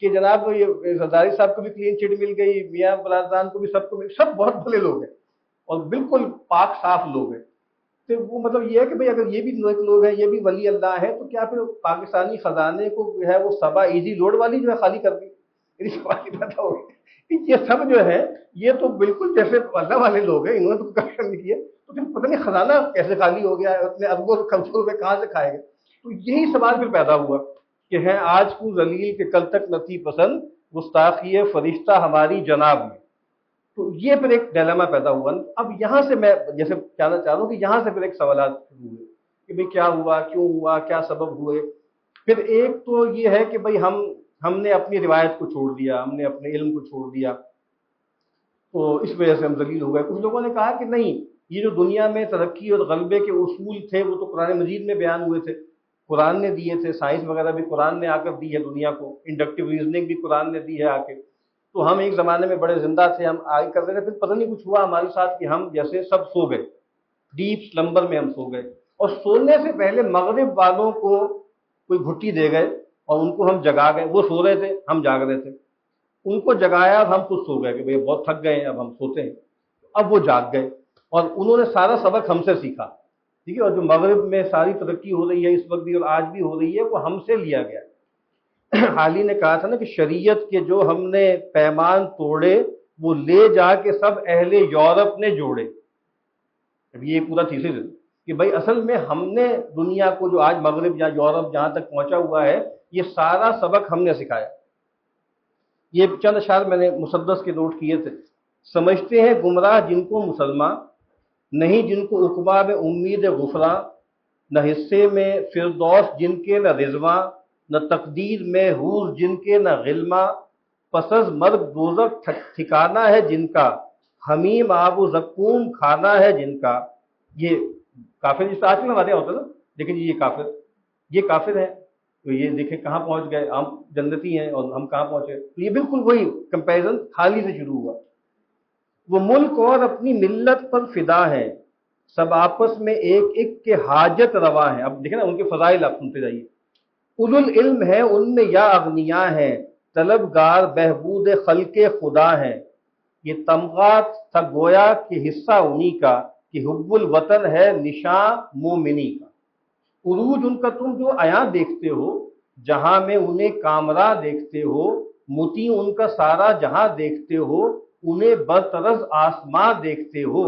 کہ جناب یہ زرداری صاحب کو بھی کلین چٹ مل گئی، میاں بلازان کو بھی، سب کو بھی، سب بہت بھلے لوگ ہیں اور بالکل پاک صاف لوگ ہیں۔ تو وہ مطلب یہ ہے کہ بھئی اگر یہ بھی نیک لوگ ہیں، یہ بھی ولی اللہ ہے، تو کیا پھر پاکستانی خزانے کو جو ہے وہ صبا ایزی لوڈ والی جو ہے خالی کر دی؟ میری سوال یہ پیدا ہو گیا کہ یہ سب جو ہے یہ تو بالکل جیسے اللہ والے لوگ ہیں، انہوں نے تو کچھ نہیں کیا، تو پھر پتہ نہیں خزانہ کیسے خالی ہو گیا، اتنے اربوں خرچوں روپے کہاں سے کھائے گئے؟ تو یہی سوال پھر پیدا ہوا کہ ہیں آج کو ذلیل کے کل تک نہ تھی پسند، گستاخی فرشتہ ہماری جناب میں۔ تو یہ پھر ایک ڈیلیما پیدا ہوا۔ اب یہاں سے میں جیسے کہنا چاہ رہا ہوں کہ یہاں سے پھر ایک سوالات شروع ہوئے کہ بھئی کیا ہوا، کیوں ہوا، کیا سبب ہوئے۔ پھر ایک تو یہ ہے کہ بھئی ہم نے اپنی روایت کو چھوڑ دیا، ہم نے اپنے علم کو چھوڑ دیا، تو اس وجہ سے ہم ذلیل ہو گئے۔ کچھ لوگوں نے کہا کہ نہیں، یہ جو دنیا میں ترقی اور غلبے کے اصول تھے وہ تو قرآن مجید میں بیان ہوئے تھے، قرآن نے دیے تھے، سائنس وغیرہ بھی قرآن نے آ کر دی ہے دنیا کو، انڈکٹیو ریزننگ بھی قرآن نے دی ہے آ کے۔ تو ہم ایک زمانے میں بڑے زندہ تھے، ہم آگے کرتے تھے، پھر پتہ نہیں کچھ ہوا ہمارے ساتھ کہ ہم جیسے سب سو گئے، ڈیپ سلمبر میں ہم سو گئے، اور سونے سے پہلے مغرب والوں کو کوئی گھٹی دے گئے اور ان کو ہم جگا گئے۔ وہ سو رہے تھے، ہم جاگ رہے تھے، ان کو جگایا، اب ہم خود سو گئے کہ بھئی بہت تھک گئے ہیں، اب ہم سوتے ہیں۔ اب وہ جاگ گئے اور انہوں نے سارا سبق ہم سے سیکھا، ٹھیک ہے، اور جو مغرب میں ساری ترقی ہو رہی ہے اس وقت بھی اور آج بھی ہو رہی ہے وہ ہم سے لیا گیا۔ حالی نے کہا تھا نا کہ شریعت کے جو ہم نے پیمان توڑے وہ لے جا کے سب اہل یورپ نے جوڑے۔ اب یہ پورا تھیسس ہے کہ بھائی اصل میں ہم نے دنیا کو جو آج مغرب یا یورپ جہاں تک پہنچا ہوا ہے یہ سارا سبق ہم نے سکھایا۔ یہ چند اشعار میں نے مسدس کے نوٹ کیے تھے۔ سمجھتے ہیں گمراہ جن کو مسلمان، نہیں جن کو عقبہ میں امید غفراں، نہ حصے میں فردوس جن کے نہ رضواں، نہ تقدیر میں حور جن کے نہ غلماں، پس از مرگ دوزخ ٹھکانا ہے جن کا، حمیم آب و زقوم کھانا ہے جن کا۔ یہ کافر جس آج میں ہمارے یہاں ہوتا ہے نا، لیکن یہ کافر ہیں، تو یہ دیکھیں کہاں پہنچ گئے، ہم جنتی ہیں اور ہم کہاں پہنچے۔ تو یہ بالکل وہی کمپیریزن خالی سے شروع ہوا۔ وہ ملک اور اپنی ملت پر فدا ہے، سب آپس میں ایک ایک کے حاجت روا ہیں۔ اب دیکھیں نا ان کے فضائل آپ سنتے جائیے۔ اولو العلم ہے ان میں یا اغنیا ہیں، طلبگار بہبود خلق خدا ہیں۔ یہ تمغہ تھا گویا کہ حصہ انہی کا، کہ حب الوطن ہے نشاں مومنی کا۔ عروج ان کا تم جو عیاں دیکھتے ہو، جہاں میں انہیں کامراں دیکھتے ہو، مطیع ان کا سارا جہاں دیکھتے ہو، انہیں برطرز آسماں دیکھتے ہو۔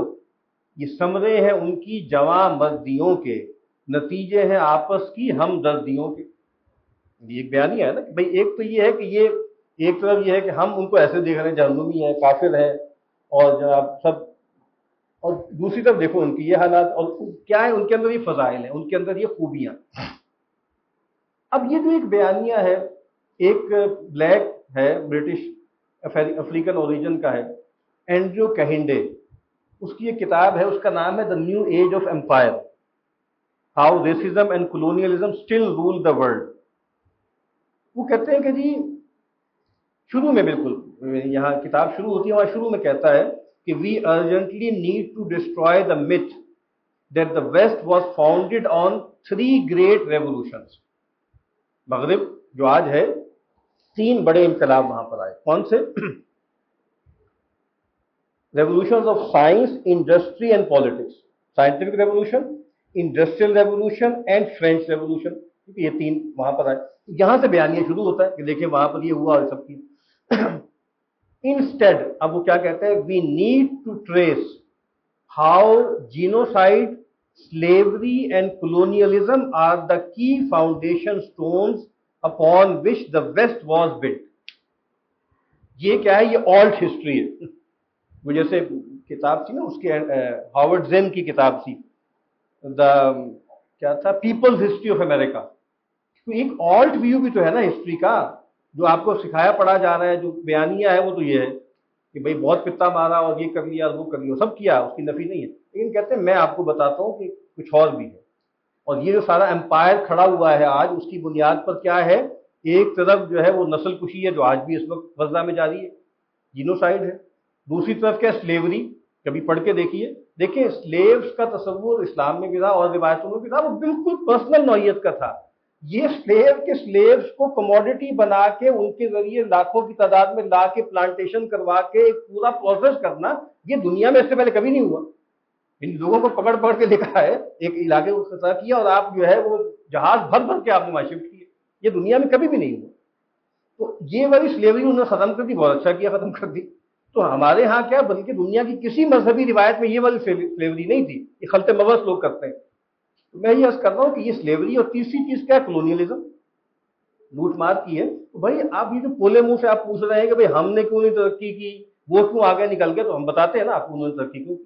یہ ثمرے ہیں ان کی جواں مردیوں کے، نتیجے ہیں آپس کی ہمدردیوں کے۔ یہ ایک بیانیہ ہے نا کہ بھئی ایک تو یہ ہے کہ یہ ایک طرف یہ ہے کہ ہم ان کو ایسے دیکھ رہے ہیں جہنمی ہیں، کافر ہیں اور جناب سب، اور دوسری طرف دیکھو ان کی یہ حالات، اور کیا ہے ان کے اندر یہ فضائل ہیں، ان کے اندر یہ خوبیاں۔ اب یہ جو ایک بیانیہ ہے، ایک بلیک ہے، برٹش افریقن اوریجن کا ہے، اینڈریو کہنڈے، اس کی ایک کتاب ہے، اس کا نام ہے the new age of empire, how racism and colonialism still rule the world. وہ کہتے ہیں کہ جی شروع میں بالکل یہاں کتاب شروع ہوتی ہے، وہاں شروع میں کہتا ہے کہ we urgently need to destroy the myth that the West was founded on 3 great revolutions۔ مغرب جو آج ہے 3 بڑے انقلاب وہاں پر آئے، کون سے؟ ریولوشنز of science, industry and politics, scientific revolution, industrial revolution and French revolution, یہ 3 وہاں پر آئے۔ یہاں سے بیانیہ شروع ہوتا ہے کہ دیکھیں وہاں پر یہ ہوا اور سب کی۔ انسٹیڈ، اب وہ کیا کہتے ہیں، we need to trace how genocide, slavery and colonialism are the key foundation stones upon which the West was built۔ یہ کیا ہے؟ یہ آلٹ ہسٹری ہے۔ وہ جیسے کتاب تھی نا اس کے ہاورڈ زین کی کتاب تھی، دا کیا تھا، پیپلز ہسٹری آف امریکہ۔ تو ایک آلٹ ویو بھی تو ہے نا ہسٹری کا، جو آپ کو سکھایا پڑھا جا رہا ہے، جو بیانیہ ہے وہ تو یہ ہے کہ بھئی بہت پتا مارا اور یہ کر لیا اور وہ کر لیا، سب کیا، اس کی نفی نہیں ہے، لیکن کہتے ہیں میں آپ کو بتاتا ہوں کہ کچھ اور بھی ہے. اور یہ جو سارا امپائر کھڑا ہوا ہے آج، اس کی بنیاد پر کیا ہے؟ ایک طرف جو ہے وہ نسل کشی ہے جو آج بھی اس وقت غزہ میں جاری ہے، جینوسائیڈ ہے. دوسری طرف کیا؟ سلیوری. کبھی پڑھ کے دیکھیے، دیکھیں سلیوز کا تصور اسلام میں بھی تھا اور روایتوں میں بھی تھا، وہ بالکل پرسنل نوعیت کا تھا. یہ سلیوز کو کموڈٹی بنا کے ان کے ذریعے لاکھوں کی تعداد میں لا کے پلانٹیشن کروا کے ایک پورا پروسیس کرنا، یہ دنیا میں اس سے پہلے کبھی نہیں ہوا. ان لوگوں کو پکڑ پکڑ کے لکھا ہے، ایک علاقے کو خطا کیا اور آپ جو ہے وہ جہاز بھر بھر کے آپ نے وہاں شفٹ کیے. یہ دنیا میں کبھی بھی نہیں ہوا. تو یہ والی سلیوری انہوں نے ختم کر دی، بہت اچھا کیا ختم کر دی. تو ہمارے ہاں کیا، بلکہ دنیا کی کسی مذہبی روایت میں یہ والی سلیوری نہیں تھی. یہ خلط مبس لوگ کرتے ہیں. تو میں یہ عرض کر رہا ہوں کہ یہ سلیوری. اور تیسری چیز کیا ہے؟ کلونیلزم، لوٹ مار کی ہے. تو بھائی آپ یہ جو پولے منہ سے آپ پوچھ رہے ہیں کہ بھائی ہم نے کیوں نہیں ترقی کی، وہ کیوں آگے نکل گئے، تو ہم بتاتے ہیں نا آپ کو انہوں نے ترقی کیوں کی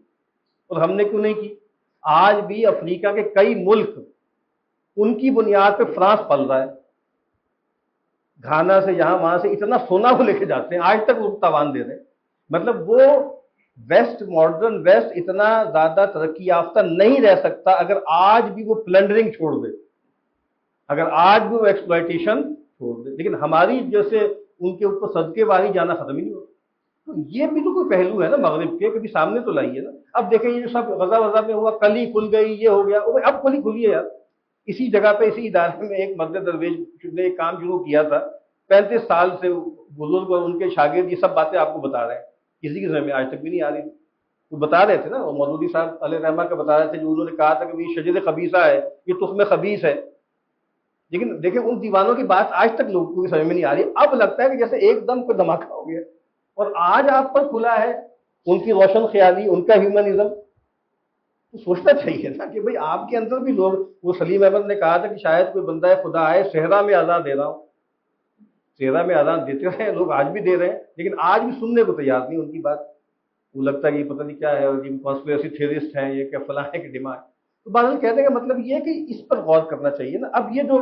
اور ہم نے کیوں نہیں کی. آج بھی افریقہ کے کئی ملک ان کی بنیاد پہ فرانس پل رہا ہے. گھانا سے یہاں وہاں سے اتنا سونا وہ لے کے جاتے ہیں، آج تک وہ تاوان دے رہے ہیں. مطلب وہ ویسٹ، ماڈرن ویسٹ اتنا زیادہ ترقی یافتہ نہیں رہ سکتا اگر آج بھی وہ پلنڈرنگ چھوڑ دے، اگر آج بھی وہ ایکسپلائٹیشن چھوڑ دے. لیکن ہماری جیسے ان کے اوپر صدقے واری جانا ختم ہی نہیں ہوتا. تو یہ بھی تو کوئی پہلو ہے نا مغرب کے، کبھی سامنے تو لائیے نا. اب دیکھیں یہ جو سب غزہ وزہ میں ہوا، کلی کھل گئی، یہ ہو گیا، اب کلی کھلی ہے یار. اسی جگہ پہ اسی ادارے میں ایک مسجد درویش نے ایک کام شروع کیا تھا، 35 سال سے بزرگ اور ان کے شاگرد یہ سب باتیں آپ کو بتا رہے ہیں، کسی کی سمجھ میں آج تک بھی نہیں آ رہی. وہ بتا رہے تھے نا، مودودی صاحب علیہ رحمہ کا بتا رہے تھے، جو انہوں نے کہا تھا کہ یہ شجر خبیثہ ہے، یہ تخم خبیث ہے. لیکن دیکھیں ان دیوانوں کی بات آج تک لوگوں کی سمجھ میں نہیں آ رہی. اب لگتا ہے کہ جیسے ایک دم کوئی دھماکہ ہو گیا. اور آج آپ پر کھلا ہے ان کی روشن خیالی، ان کا ہیومنزم. تو سوچنا چاہیے نا کہ بھئی آپ کے اندر بھی لوگ، وہ سلیم احمد نے کہا تھا کہ شاید کوئی بندہ خدا آئے، صحرا میں اذان دے رہا ہوں. صحرا میں اذان دیتے رہے لوگ، آج بھی دے رہے ہیں، لیکن آج بھی سننے کو تیار نہیں ان کی بات. وہ لگتا ہے کہ یہ پتہ نہیں کیا ہے، اور یہ کانسپریسی تھیورسٹ ہیں، یہ کیا فلاں ہے کہ ڈیمانڈ. تو بہرحال کہنے کا مطلب یہ ہے کہ اس پر غور کرنا چاہیے نا. اب یہ جو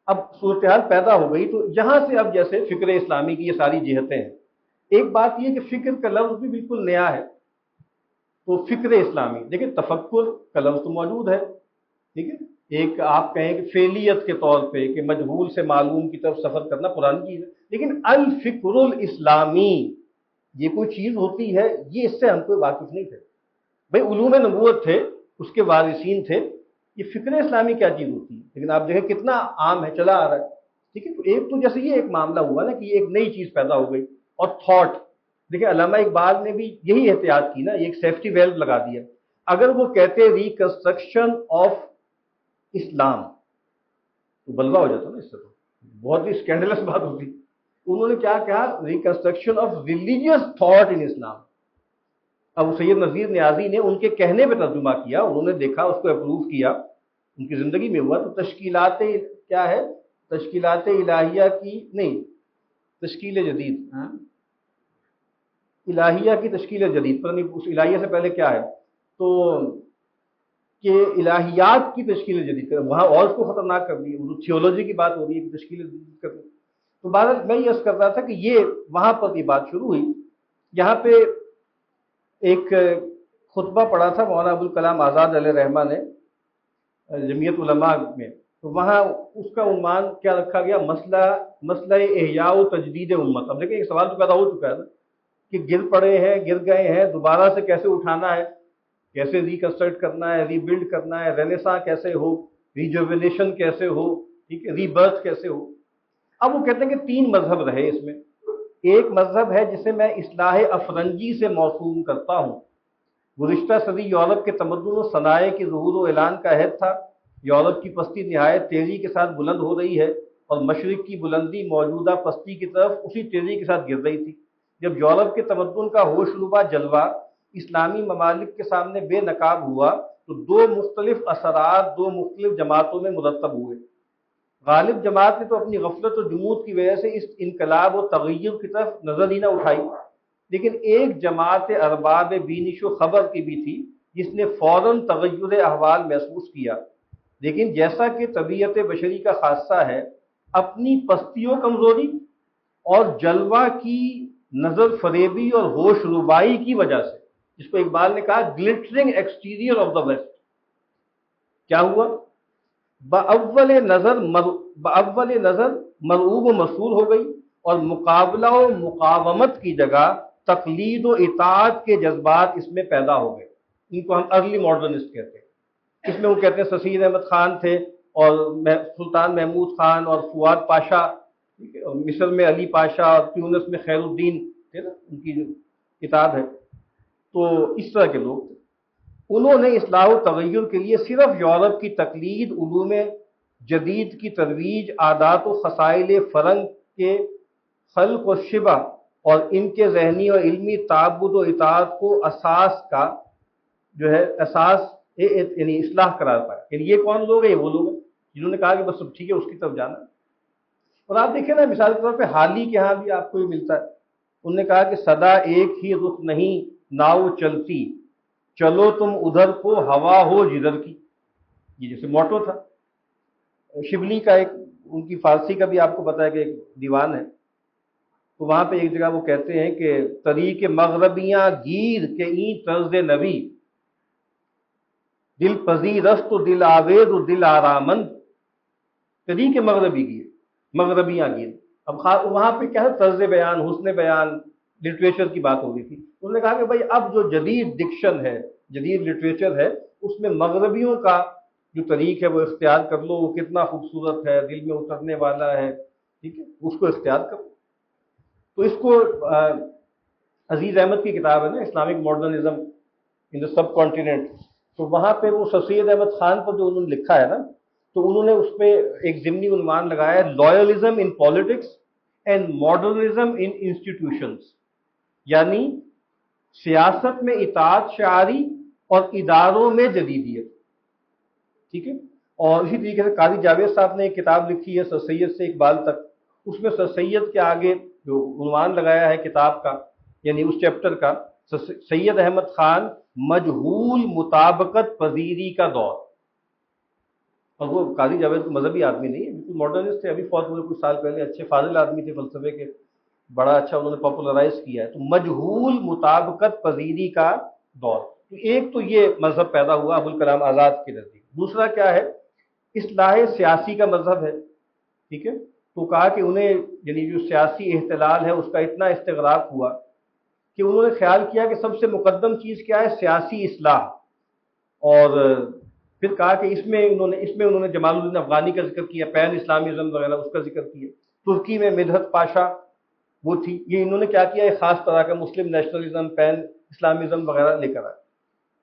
اب صورتحال پیدا ہو گئی، تو یہاں سے اب جیسے فکر اسلامی کی یہ ساری جہتیں ہیں. ایک بات یہ کہ فکر کا لفظ بھی بالکل نیا ہے. تو فکر اسلامی، دیکھیں تفکر کا لفظ تو موجود ہے، ٹھیک ہے، ایک آپ کہیں کہ فعلیت کے طور پہ کہ مجہول سے معلوم کی طرف سفر کرنا پرانی چیز ہے. لیکن الفکر الاسلامی یہ کوئی چیز ہوتی ہے، یہ اس سے ہم کوئی واقف نہیں تھے. بھائی علوم نبوت تھے، اس کے وارثین تھے، یہ فکر اسلامی کیا چیز ہوتی ہے؟ لیکن آپ دیکھیں کتنا عام ہے، چلا آ رہا ہے. ٹھیک ہے، تو ایک تو جیسے یہ ایک معاملہ ہوا نا کہ یہ ایک نئی چیز پیدا ہو گئی. اور تھاٹ، دیکھیں علامہ اقبال نے بھی یہی احتیاط کی نا، ایک سیفٹی ویلو لگا دیا. اگر وہ کہتے ریکنسٹرکشن آف اسلام تو بلوا ہو جاتا نا، اس سے تو بہت ہی اسکینڈلس بات ہوتی. انہوں نے کیا کہا؟ Reconstruction of religious thought in Islam. اب سید نذیر نیازی نے ان کے کہنے پہ ترجمہ کیا، انہوں نے دیکھا، اس کو اپروو کیا، ان کی زندگی میں ہوا. تو تشکیلات کیا ہے؟ تشکیلات الہیہ کی نہیں، تشکیل جدید، الہیہ کی تشکیل جدید، پر نہیں اس الہیہ سے پہلے کیا ہے؟ تو کہ الہیات کی تشکیل جدید، وہاں اور اس کو خطرناک کر دی، تھیولوجی کی بات ہو رہی ہے کہ تشکیل جدید کر دی. تو بہرحال میں یہ عرض کر رہا تھا کہ یہ وہاں پر یہ بات شروع ہوئی. یہاں پہ ایک خطبہ پڑھا تھا مولانا ابوالکلام آزاد علیہ رحمہ نے جمعیت علماء میں. تو وہاں اس کا عنوان کیا رکھا گیا؟ مسئلہ احیاء و تجدید امت. اب دیکھیں ایک سوال تو پیدا ہو چکا ہے نا کہ گر پڑے ہیں، گر گئے ہیں، دوبارہ سے کیسے اٹھانا ہے، کیسے ریکنسٹرکٹ کرنا ہے، ری بلڈ کرنا ہے، رینیساں کیسے ہو، ریجوینیشن کیسے ہو، ٹھیک ہے، ری برتھ کیسے ہو. اب وہ کہتے ہیں کہ 3 مذہب رہے اس میں. ایک مذہب ہے جسے میں اصلاح افرنگی سے موسوم کرتا ہوں. گزشتہ صدی یورپ کے تمدن و صنائع کی ظہور و اعلان کا عہد تھا. یورپ کی پستی نہایت تیزی کے ساتھ بلند ہو رہی ہے اور مشرق کی بلندی موجودہ پستی کی طرف اسی تیزی کے ساتھ گر رہی تھی. جب یورپ کے تمدن کا ہوش ربا جلوہ اسلامی ممالک کے سامنے بے نقاب ہوا تو 2 مختلف اثرات 2 مختلف جماعتوں میں مرتب ہوئے. غالب جماعت نے تو اپنی غفلت و جمود کی وجہ سے اس انقلاب و تغیر کی طرف نظر ہی نہ اٹھائی، لیکن ایک جماعت ارباب بینش و خبر کی بھی تھی جس نے فوراً تغیر احوال محسوس کیا. لیکن جیسا کہ طبیعت بشری کا خاصہ ہے، اپنی پستی و کمزوری اور جلوہ کی نظر فریبی اور ہوش ربائی کی وجہ سے، جس کو اقبال نے کہا گلٹرنگ ایکسٹیریئر آف دا ویسٹ، کیا ہوا؟ بأول نظر مرعوب و مسرور ہو گئی، اور مقابلہ و مقاومت کی جگہ تقلید و اطاعت کے جذبات اس میں پیدا ہو گئے۔ ان کو ہم ارلی ماڈرنسٹ کہتے ہیں۔ اس میں وہ کہتے ہیں سید احمد خان تھے، اور سلطان محمود خان اور فواد پاشا، ٹھیک ہے، اور مصر میں علی پاشا، اور تیونس میں خیر الدین تھے نا، ان کی جو کتاب ہے۔ تو اس طرح کے لوگ تھے۔ انہوں نے اصلاح و تغیر کے لیے صرف یورپ کی تقلید، علوم جدید کی ترویج، عادات و خصائل فرنگ کے خلق و شبہ، اور ان کے ذہنی اور علمی تعبد و اطاعت کو اساس کا جو ہے اساس یعنی اصلاح قرار پایا۔ یعنی یہ کون لوگ ہیں؟ یہ وہ لوگ ہیں جنہوں نے کہا کہ بس سب ٹھیک ہے، اس کی طرف جانا۔ اور آپ دیکھیں نا، مثال کے طور پہ حالی کے ہاں بھی آپ کو یہ ملتا ہے۔ انہوں نے کہا کہ صدا ایک ہی رخ نہیں ناؤ چلتی، چلو تم ادھر کو ہوا ہو جدھر کی، یہ جیسے موٹو تھا۔ شبلی کا ایک ان کی فارسی کا بھی آپ کو پتا ہے کہ ایک دیوان ہے، تو وہاں پہ ایک جگہ وہ کہتے ہیں کہ طریق مغربیاں گیر کے این طرز نبی، دل پذیرست و دل آویز و دل آرامند، طریق مغربی گیر، مغربیاں گیر۔ اب وہاں پہ کیا ہے، طرز بیان، حسن بیان، لٹریچر کی بات ہو رہی تھی۔ انہوں نے کہا کہ بھائی اب جو جدید ڈکشن ہے، جدید لٹریچر ہے، اس میں مغربیوں کا جو طریق ہے وہ اختیار کر لو، وہ کتنا خوبصورت ہے، دل میں اترنے والا ہے، ٹھیک ہے، اس کو اختیار کرو۔ تو اس کو عزیز احمد کی کتاب ہے نا، اسلامک ماڈرنزم ان دا سب کانٹیننٹ، تو وہاں پہ وہ سید احمد خان پر جو انہوں نے لکھا ہے نا، تو انہوں نے اس پہ ایک ضمنی عنوان لگایا ہے، loyalism in politics and modernism in institutions, یعنی سیاست میں اطاعت شعاری اور اداروں میں جدیدیت، ٹھیک ہے۔ اور اسی طریقے سے قاضی جاوید صاحب نے ایک کتاب لکھی ہے سر سید سے اقبال تک، اس میں سر سید کے آگے جو عنوان لگایا ہے کتاب کا، یعنی اس چیپٹر کا، سید احمد خان مجہول مطابقت پذیری کا دور۔ اور وہ قاضی جاوید کو مذہبی آدمی نہیں ہے، بالکل ماڈرنسٹ تھے، ابھی فوت ہوئے کچھ سال پہلے، اچھے فاضل آدمی تھے فلسفے کے، بڑا اچھا انہوں نے پاپولرائز کیا ہے۔ تو مجہول مطابقت پذیری کا دور، تو ایک تو یہ مذہب پیدا ہوا ابوالکلام آزاد کے نزدیک۔ دوسرا کیا ہے، اصلاح سیاسی کا مذہب ہے، ٹھیک ہے۔ تو کہا کہ انہیں یعنی جو سیاسی احتلال ہے اس کا اتنا استغراق ہوا کہ انہوں نے خیال کیا کہ سب سے مقدم چیز کیا ہے، سیاسی اصلاح۔ اور پھر کہا کہ اس میں انہوں نے جمال الدین افغانی کا ذکر کیا، پین اسلامیزم وغیرہ اس کا ذکر کیا۔ ترکی میں مدحت پاشا وہ تھی، یہ انہوں نے کیا کیا، ایک خاص طرح کا مسلم نیشنلزم، پین اسلامیزم وغیرہ لے کر آئے۔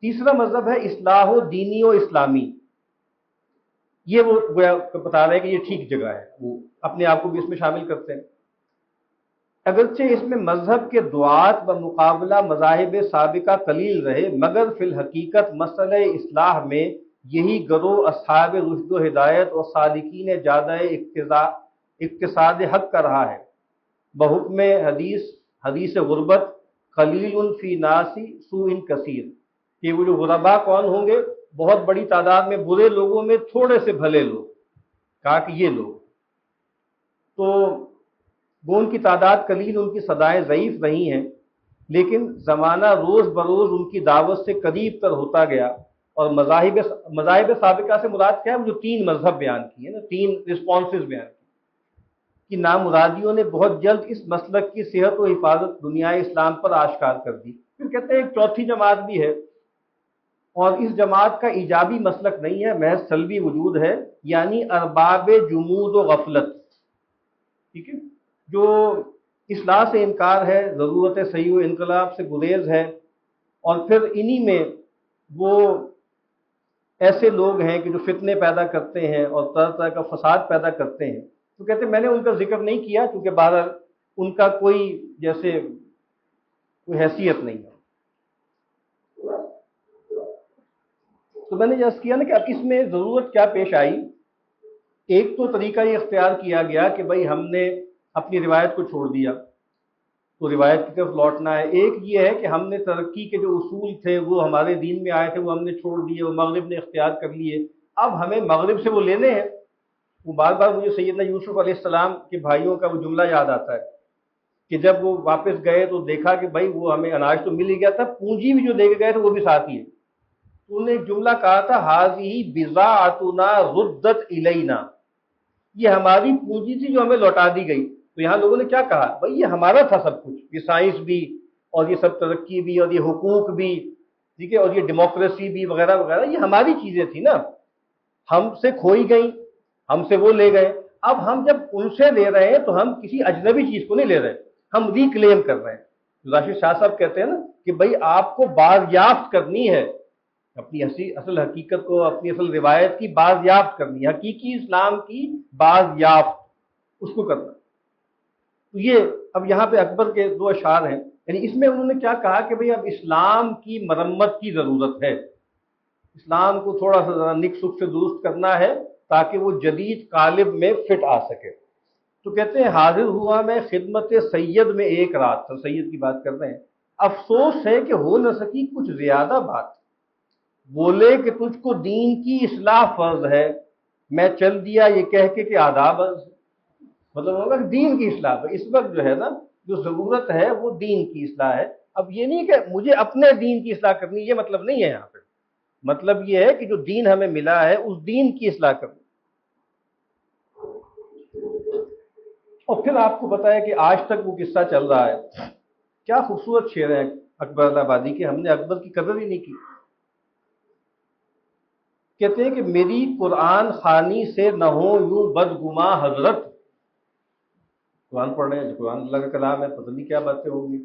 تیسرا مذہب ہے اصلاح و دینی و اسلامی، یہ وہ بتا رہے ہیں کہ یہ ٹھیک جگہ ہے، وہ اپنے آپ کو بھی اس میں شامل کرتے ہیں۔ اگرچہ اس میں مذہب کے دعات بمقابلہ مذاہب سابقہ قلیل رہے، مگر فی الحقیقت مسئلہ اصلاح میں یہی گروہ اصحاب رشد و ہدایت اور سالکین جادہ اقتصاد حق کا رہا ہے۔ بحکم حدیث غربت قلیل فی ناسی سوء کثیر، کہ وہ جو غربا کون ہوں گے، بہت بڑی تعداد میں برے لوگوں میں تھوڑے سے بھلے لوگ، کہا کہ یہ لوگ تو وہ ان کی تعداد قلیل، ان کی صدائیں ضعیف رہی ہیں، لیکن زمانہ روز بروز ان کی دعوت سے قریب تر ہوتا گیا۔ اور مذاہب سابقہ سے مراد کیا ہے، وہ جو تین مذہب بیان کیے نا، تین رسپانسز بیان کی، کہ نامرادیوں نے بہت جلد اس مسلک کی صحت و حفاظت دنیا اسلام پر آشکار کر دی۔ پھر کہتے ہیں ایک چوتھی جماعت بھی ہے، اور اس جماعت کا ایجابی مسلک نہیں ہے، محض سلبی وجود ہے، یعنی ارباب جمود و غفلت، ٹھیک ہے، جو اصلاح سے انکار ہے، ضرورت صحیح و انقلاب سے گریز ہے، اور پھر انہی میں وہ ایسے لوگ ہیں کہ جو فتنے پیدا کرتے ہیں اور طرح طرح کا فساد پیدا کرتے ہیں۔ تو کہتے ہیں میں نے ان کا ذکر نہیں کیا کیونکہ بہرحال ان کا کوئی جیسے کوئی حیثیت نہیں ہے۔ تو میں نے جیسے کیا نا کہ اب اس میں ضرورت کیا پیش آئی، ایک تو طریقہ یہ اختیار کیا گیا کہ بھائی ہم نے اپنی روایت کو چھوڑ دیا، تو روایت کی طرف لوٹنا ہے۔ ایک یہ ہے کہ ہم نے ترقی کے جو اصول تھے وہ ہمارے دین میں آئے تھے، وہ ہم نے چھوڑ دیے، وہ مغرب نے اختیار کر لیے، اب ہمیں مغرب سے وہ لینے ہیں۔ وہ بار بار مجھے سیدنا یوسف علیہ السلام کے بھائیوں کا وہ جملہ یاد آتا ہے کہ جب وہ واپس گئے تو دیکھا کہ بھائی وہ ہمیں اناج تو مل ہی گیا تھا، پونجی بھی جو دے کے گئے تھے وہ بھی ساتھ ہی ہے، تو نے ایک جملہ کہا تھا حاذی بضاعتنا ردت الینا، یہ ہماری پونجی تھی جو ہمیں لوٹا دی گئی. تو یہاں لوگوں نے کیا کہا، بھائی یہ ہمارا تھا سب کچھ، یہ سائنس بھی اور یہ سب ترقی بھی اور یہ حقوق بھی، ٹھیک ہے، اور یہ ڈیموکریسی بھی وغیرہ وغیرہ، یہ ہماری چیزیں تھیں نا، ہم سے کھوئی گئی، ہم سے وہ لے گئے. اب ہم جب ان سے لے رہے ہیں تو ہم کسی اجنبی چیز کو نہیں لے رہے، ہم ریکلیم کر رہے ہیں. راشد شاہ صاحب کہتے ہیں نا کہ بھائی آپ کو بازیافت کرنی ہے اپنی اصل حقیقت کو، اپنی اصل روایت کی بازیافت کرنی ہے، حقیقی اسلام کی بازیافت اس کو کرنا. تو یہ اب یہاں پہ اکبر کے دو اشعار ہیں، یعنی اس میں انہوں نے کیا کہا کہ بھئی اب اسلام کی مرمت کی ضرورت ہے، اسلام کو تھوڑا سا ذرا نک سک سے درست کرنا ہے تاکہ وہ جدید قالب میں فٹ آ سکے. تو کہتے ہیں حاضر ہوا میں خدمت سید میں ایک رات، تو سید کی بات کر رہے ہیں، افسوس ہے کہ ہو نہ سکی کچھ زیادہ بات، بولے کہ تجھ کو دین کی اصلاح فرض ہے، میں چل دیا یہ کہہ کے کہ آداب عرض ہے. مطلب ہوگا کہ دین کی اصلاح ہے، اس وقت جو ہے نا جو ضرورت ہے وہ دین کی اصلاح ہے. اب یہ نہیں کہ مجھے اپنے دین کی اصلاح کرنی، یہ مطلب نہیں ہے یہاں پہ، مطلب یہ ہے کہ جو دین ہمیں ملا ہے اس دین کی اصلاح کرنی. اور پھر آپ کو پتا ہے کہ آج تک وہ قصہ چل رہا ہے. کیا خوبصورت شعر ہے اکبر آبادی کے، ہم نے اکبر کی قدر ہی نہیں کی. کہتے ہیں کہ میری قرآن خوانی سے نہ ہو یوں بدگماں حضرت، قرآن پڑھ رہے ہیں، قرآن اللہ کا کلام ہے، پتہ نہیں کیا باتیں ہوں گی.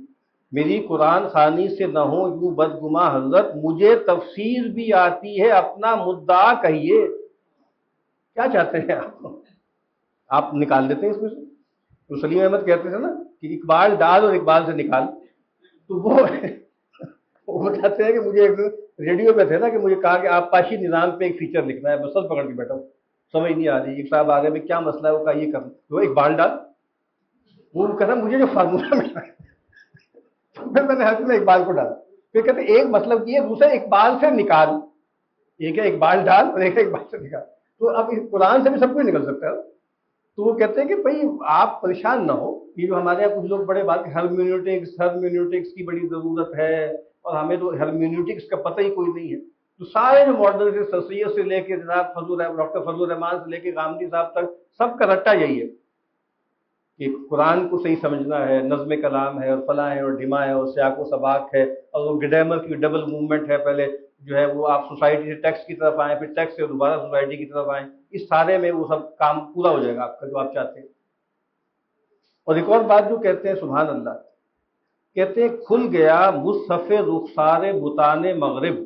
میری قرآن خوانی سے نہ ہو یوں بدگماں حضرت، مجھے تفسیر بھی آتی ہے اپنا مدعا کہیے. کیا چاہتے ہیں آپ نکال دیتے ہیں اس میں سے. تو سلیم احمد کہتے تھے نا کہ اقبال ڈال اور اقبال سے نکال، تو وہ کہتے ہیں کہ مجھے ایک ریڈیو پہ تھے نا کہ مجھے کہا کہ آپ پاشی نظام پہ ایک فیچر لکھنا ہے، میں سر پکڑ کے بیٹھا ہوں، سمجھ نہیں آ رہی. ایک صاحب آگے میں کیا مسئلہ ہے، وہ کہا یہ کرنا، تو اقبال ڈال. وہ کہتا مجھے جو فارمولہ ملا پھر میں نے حق میں اقبال کو ڈالا. پھر کہتے ایک مطلب یہ، دوسرا اقبال سے نکال، ایک ہے اقبال ڈال اور ایک ہے اقبال سے نکال. تو اب اس قرآن سے بھی سب کچھ نکل سکتا ہے. تو وہ کہتے ہیں کہ بھائی آپ پریشان نہ ہو، یہ جو ہمارے یہاں کچھ لوگ بڑے بات ہرمیونیوٹکس کی بڑی ضرورت ہے، اور ہمیں تو ہرمیونیوٹکس کا پتہ ہی کوئی نہیں ہے. تو سارے جو ماڈل سے سر سید سے لے کے جناب ڈاکٹر فضل الرحمان سے لے کے غامدی صاحب تک، سب کا رٹا یہی ہے کہ قرآن کو صحیح سمجھنا ہے، نظم کلام ہے اور فلاں ہے اور ڈھما ہے اور سیاق و سباق ہے، اور وہ گڈیمر کی ڈبل موومنٹ ہے، پہلے جو ہے وہ آپ سوسائٹی سے ٹیکس کی طرف آئیں، پھر ٹیکس سے دوبارہ سوسائٹی کی طرف آئیں، اس سارے میں وہ سب کام پورا ہو جائے گا آپ کا جو آپ چاہتے ہیں. اور ایک اور بات جو کہتے ہیں سبحان اللہ، کہتے ہیں کھل گیا مصحف رخسار بتان مغرب،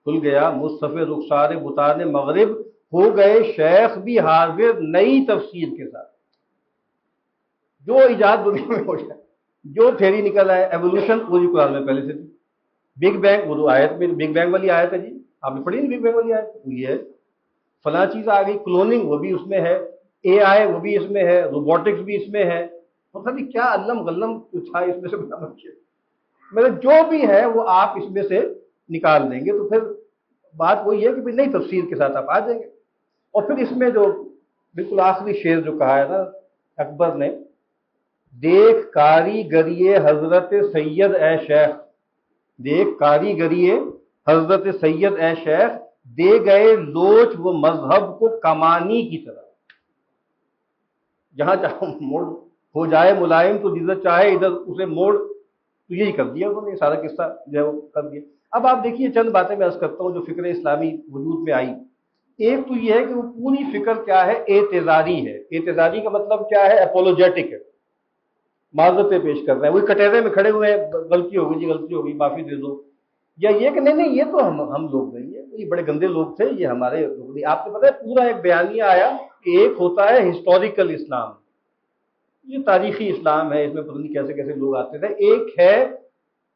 کھل گیا مصحف رخسار بتان مغرب، ہو گئے شیخ بھی حاضر نئی تفسیر کے ساتھ. جو ایجاد دنیا میں ہو جائے، جو تھیری نکل آئے، ایوولوشن وہ جو قرآن میں پہلے سے تھی، بگ بینگ وہ تو آیت میں بگ بینگ والی آیت ہے، جی آپ نے پڑھی نا بگ بینگ والی آیت، وہ یہ ہے. فلاں چیز آ گئی، کلوننگ وہ بھی اس میں ہے، اے آئی وہ بھی اس میں ہے، روبوٹکس بھی اس میں ہے. پتہ نہیں کیا علم غلم تھا اس میں سے برابر کیا، مطلب جو بھی ہے وہ آپ اس میں سے نکال دیں گے. تو پھر بات وہی ہے کہ نئی تفسیر کے ساتھ آپ آ جائیں گے. اور پھر اس میں جو بالکل آخری شعر جو کہا ہے نا اکبر نے، دیکھ کاریگری حضرت سید اے شیخ، دیکھ کاریگری حضرت سید اے شیخ، دے گئے لوچ وہ مذہب کو کمانی کی طرح. جہاں چاہو موڑ ہو جائے ملائم تو جدھر چاہے ادھر اسے موڑ. تو یہی کر دیا انہوں نے، سارا قصہ جو ہے وہ کر دیا. اب آپ دیکھیے چند باتیں میں عرض کرتا ہوں جو فکر اسلامی وجود میں آئی. ایک تو یہ ہے کہ وہ پوری فکر کیا ہے، اعتذاری ہے. اعتذاری کا مطلب کیا ہے، اپولوجیٹک ہے، معذرتیں پیش کر رہے ہیں. وہی کٹہرے میں کھڑے ہوئے ہیں، غلطی ہو گئی جی، غلطی ہو گئی، معافی دے دو. یا یہ کہ نہیں یہ تو ہم لوگ نہیں ہیں، یہ بڑے گندے لوگ تھے، یہ ہمارے لوگ نہیں. آپ کو پتہ ہے پورا ایک بیانیہ آیا کہ ایک ہوتا ہے ہسٹوریکل اسلام، یہ تاریخی اسلام ہے، اس میں پتہ نہیں کیسے کیسے لوگ آتے تھے. ایک ہے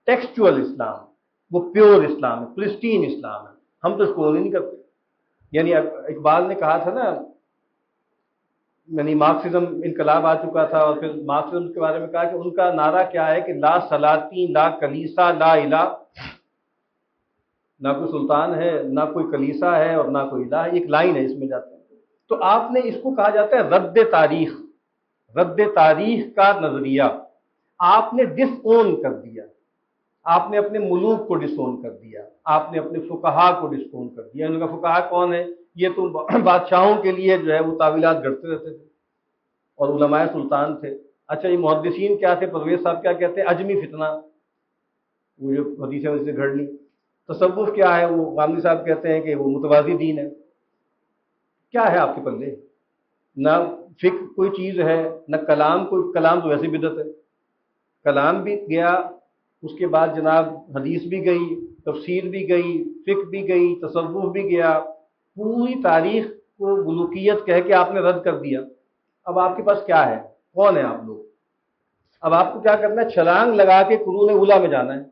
ٹیکسچول اسلام، وہ پیور اسلام ہے، پرسٹین اسلام ہے. ہم تو اس کو نہیں کرتے. یعنی اقبال نے کہا تھا نا، یعنی مارکسزم انقلاب آ چکا تھا، اور پھر مارکسزم کے بارے میں کہا کہ ان کا نعرہ کیا ہے کہ لا سلاطین لا کلیسا لا الہ، نہ کوئی سلطان ہے، نہ کوئی کلیسا ہے، اور نہ کوئی الہ. ایک لائن ہے اس میں جاتے ہیں. تو آپ نے اس کو کہا جاتا ہے رد تاریخ، رد تاریخ کا نظریہ. آپ نے ڈس اون کر دیا. آپ نے اپنے ملوک کو ڈسون کر دیا، آپ نے اپنے فقہا کو ڈسون کر دیا۔ ان کا فقہا کون ہے؟ یہ تو بادشاہوں کے لیے جو ہے وہ تعویلات گھڑتے رہتے تھے، اور علماء سلطان تھے۔ اچھا یہ محدثین کیا تھے؟ پرویز صاحب کیا کہتے ہیں؟ اجمی فتنہ، وہ جو حدیثیں سے گھڑ لی۔ تصوف کیا ہے؟ وہ غامدی صاحب کہتے ہیں کہ وہ متوازی دین ہے۔ کیا ہے آپ کے پلے؟ نہ فقہ کوئی چیز ہے، نہ کلام، کوئی کلام تو ویسے بدعت ہے، کلام بھی گیا، اس کے بعد جناب حدیث بھی گئی، تفسیر بھی گئی، فقہ بھی گئی، تصوف بھی گیا، پوری تاریخ کو ملوکیت کہہ کے آپ نے رد کر دیا۔ اب آپ کے پاس کیا ہے؟ کون ہے آپ لوگ؟ اب آپ کو کیا کرنا ہے؟ چھلانگ لگا کے قرون اولیٰ میں جانا ہے۔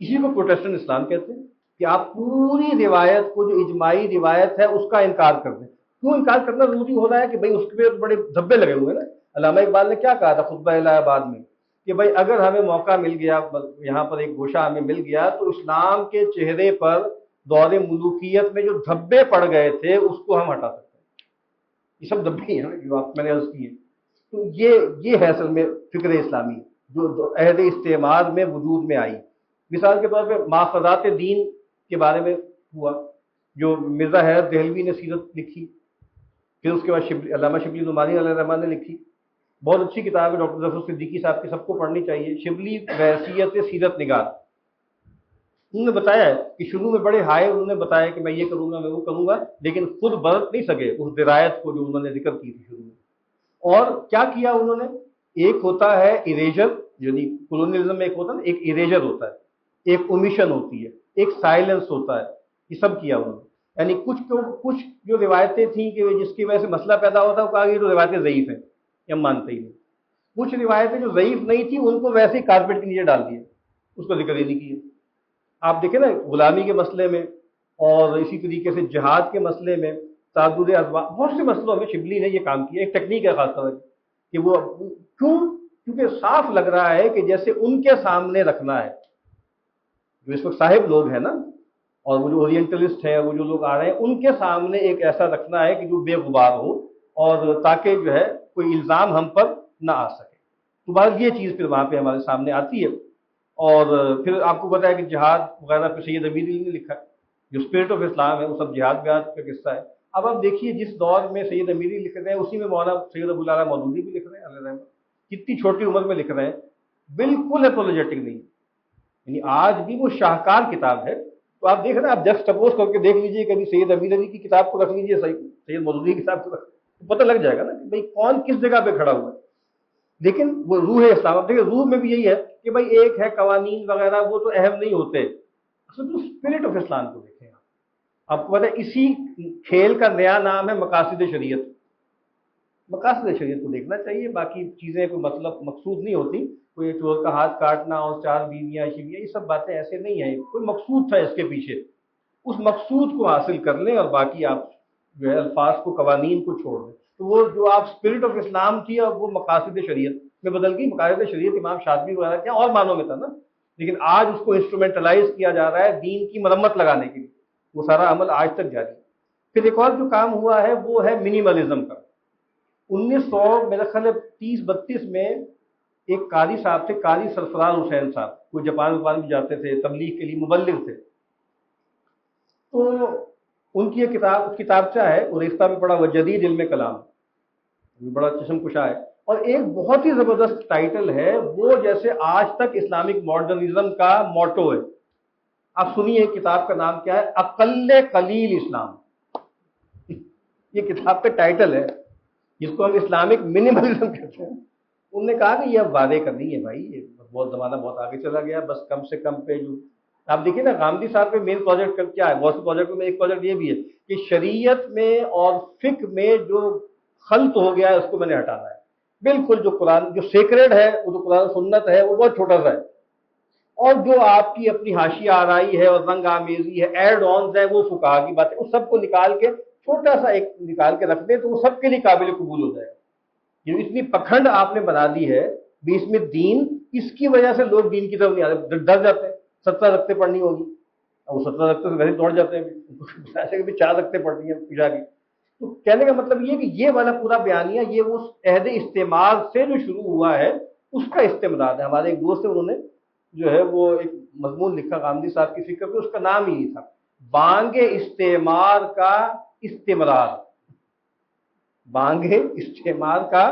اسی کو پروٹیسٹنٹ اسلام کہتے ہیں، کہ آپ پوری روایت کو، جو اجماعی روایت ہے، اس کا انکار کر دیں۔ کیوں انکار کرنا ضروری ہو رہا ہے؟ کہ بھئی اس پہ بڑے دھبے لگے ہوئے ہیں نا۔ علامہ اقبال نے کیا کہا تھا خطبہ الہ آباد میں، کہ بھئی اگر ہمیں موقع مل گیا، یہاں پر ایک گوشہ ہمیں مل گیا، تو اسلام کے چہرے پر دور ملوکیت میں جو دھبے پڑ گئے تھے اس کو ہم ہٹا سکتے ہیں۔ یہ سب دھبے ہیں جو آپ میں نے عرض کیے۔ تو یہ ہے اصل میں فکر اسلامی جو عہد استعمار میں وجود میں آئی۔ مثال کے طور پہ ماخذات دین کے بارے میں ہوا، جو مرزا حیدر دہلوی نے سیرت لکھی، پھر اس کے بعد علامہ شبلی نعمانی علیہ الرحمٰن نے لکھی، بہت اچھی کتاب ہے، ڈاکٹر ظفر صدیقی صاحب کی، سب کو پڑھنی چاہیے، شبلی بحیثیت سیرت نگار۔ انہوں نے بتایا ہے کہ شروع میں بڑے ہائے، انہوں نے بتایا کہ میں یہ کروں گا، میں وہ کروں گا، لیکن خود برت نہیں سکے اس درایت کو جو انہوں نے ذکر کی تھی شروع میں۔ اور کیا کیا انہوں نے؟ ایک ہوتا ہے اریجر، یعنی کولونیلزم میں ایک ہوتا ہے نا، ایک اریجر ہوتا ہے، ایک اومیشن ہوتی ہے، ایک سائلنس ہوتا ہے، یہ سب کیا انہوں نے۔ یعنی کچھ جو روایتیں تھیں کہ جس کی وجہ سے مسئلہ پیدا ہوتا ہے، وہ کہا کہ یہ تو روایتیں ضعیف ہیں، یہ ہم مانتے ہی نہیں۔ کچھ روایتیں جو ضعیف نہیں تھیں ان کو ویسے ہی کارپیٹ کے نیچے ڈال دیا، اس کو ذکر ہی نہیں کیا۔ آپ دیکھیں نا غلامی کے مسئلے میں، اور اسی طریقے سے جہاد کے مسئلے میں، تعدد ازواج، بہت سے مسئلوں میں شبلی نے یہ کام کیا۔ ایک ٹیکنیک ہے خاص طور کہ وہ کیونکہ صاف لگ رہا ہے کہ جیسے ان کے سامنے رکھنا ہے، جو اس وقت صاحب لوگ ہیں نا، اور وہ جو اورینٹلسٹ ہیں، وہ جو لوگ آ رہے ہیں، ان کے سامنے ایک ایسا رکھنا ہے کہ جو بے غبار ہو، اور تاکہ جو ہے کوئی الزام ہم پر نہ آ سکے۔ تو بہرحال یہ چیز پھر وہاں پہ ہمارے سامنے آتی ہے۔ اور پھر آپ کو پتا ہے کہ جہاد وغیرہ پہ سید امیر علی نے لکھا ہے، جو اسپرٹ آف اسلام ہے، وہ سب جہاد بیاد کا قصہ ہے۔ اب آپ دیکھیے جس دور میں سید امیری لکھ رہے ہیں، اسی میں مولانا سید ابو العلا مودودی بھی لکھ رہے ہیں علیہ الرحمۃ، کتنی چھوٹی عمر میں لکھ رہے ہیں، بالکل اپولوجیٹک نہیں، یعنی آج بھی وہ شاہکار کتاب ہے۔ تو آپ دیکھ رہے ہیں، آپ جسٹ سپوز کر کے دیکھ لیجئے، کبھی سید امیر علی کی کتاب کو رکھ لیجئے، سید مودودی کی کتاب کو رکھ، پتہ لگ جائے گا نا کہ بھئی کون کس جگہ پہ کھڑا ہوا ہے۔ لیکن وہ روح اسلام، اب دیکھیں روح میں بھی یہی ہے کہ بھئی ایک ہے قوانین وغیرہ، وہ تو اہم نہیں ہوتے، اصل تو اسپرٹ آف اسلام کو دیکھیں آپ کو پتہ ہے اسی کھیل کا نیا نام ہے مقاصد شریعت۔ مقاصد شریعت کو دیکھنا چاہیے، باقی چیزیں کوئی مطلب مقصود نہیں ہوتی، کوئی چور کا ہاتھ کاٹنا اور 4 بیویاں شیویاں، یہ سب باتیں ایسے نہیں ہیں، کوئی مقصود تھا اس کے پیچھے، اس مقصود کو حاصل کر لیں، اور باقی آپ جو ہے الفاظ کو، قوانین کو چھوڑ دیں۔ تو وہ جو آپ اسپرٹ آف اسلام تھی، اور وہ مقاصد شریعت میں بدل گئی۔ مقاصد شریعت امام شاطبی وغیرہ کیا اور معنوں میں تھا نا، لیکن آج اس کو انسٹرومنٹلائز کیا جا رہا ہے دین کی مرمت لگانے کے لیے، وہ سارا عمل آج تک جاری ہے۔ پھر ایک اور جو کام ہوا ہے وہ ہے منیملزم کا۔ 1900 میرا خیال ہے 30-32 میں ایک قاری صاحب تھے، قاری سرفراز حسین صاحب، وہ جاپان بھی جاتے تھے، تبلیغ کے لیے مبلغ تھے۔ تو ان کی ایک کتابچہ ہے، ریختہ میں پڑا ہوا، جدید علم کلام، بڑا چشم کشا ہے، اور ایک بہت ہی زبردست ٹائٹل ہے، وہ جیسے آج تک اسلامک ماڈرنزم کا موٹو ہے۔ آپ سنیے کتاب کا نام کیا ہے؟ اقل قلیل اسلام، یہ کتاب کا ٹائٹل ہے، جس کو ہم اسلامک منیملزم کہتے ہیں۔ انہوں نے کہا کہ یہ اب وعدے کرنی ہے بھائی، یہ بہت زمانہ بہت آگے چلا گیا، بس کم سے کم پہ جو آپ دیکھیں نا، غامدی صاحب پہ مین پروجیکٹ کیا ہے؟ بہت سے پروجیکٹ میں ایک پروجیکٹ یہ بھی ہے کہ شریعت میں اور فقہ میں جو خلط ہو گیا ہے اس کو میں نے ہٹانا ہے۔ بالکل جو قرآن جو سیکریڈ ہے، وہ جو قرآن سنت ہے، وہ بہت چھوٹا سا ہے، اور جو آپ کی اپنی حاشیہ آرائی ہے اور رنگ آمیزی ہے، ایڈ آنز ہے، وہ فقہا کی باتیں، اس سب کو نکال کے چھوٹا سا ایک نکال کے رکھ دیں تو وہ سب کے لیے قابل قبول ہو جائے گا۔ یہ اتنی پکھنڈ آپ نے بنا دی ہے بیچ میں دین، اس کی وجہ سے لوگ دین کی طرف نہیں آتے، ڈر جاتے ہیں۔ 17 رکعتیں پڑھنی ہوگی، اب وہ 17 رکعتیں سے ویسے دوڑ جاتے ہیں، ایسے کہ 4 رکعتیں پڑھنی ہیں عشاء کی۔ تو کہنے کا مطلب یہ کہ یہ والا پورا بیانیہ یہ وہ عہد استعمال سے جو شروع ہوا ہے اس کا استمرار ہے۔ ہمارے ایک دوست ہیں، انہوں نے جو ہے وہ ایک مضمون لکھا غامدی صاحب کی فکر پہ، اس کا نام ہی تھا بانگ استعمار کا استمرار. بانگ استعمار کا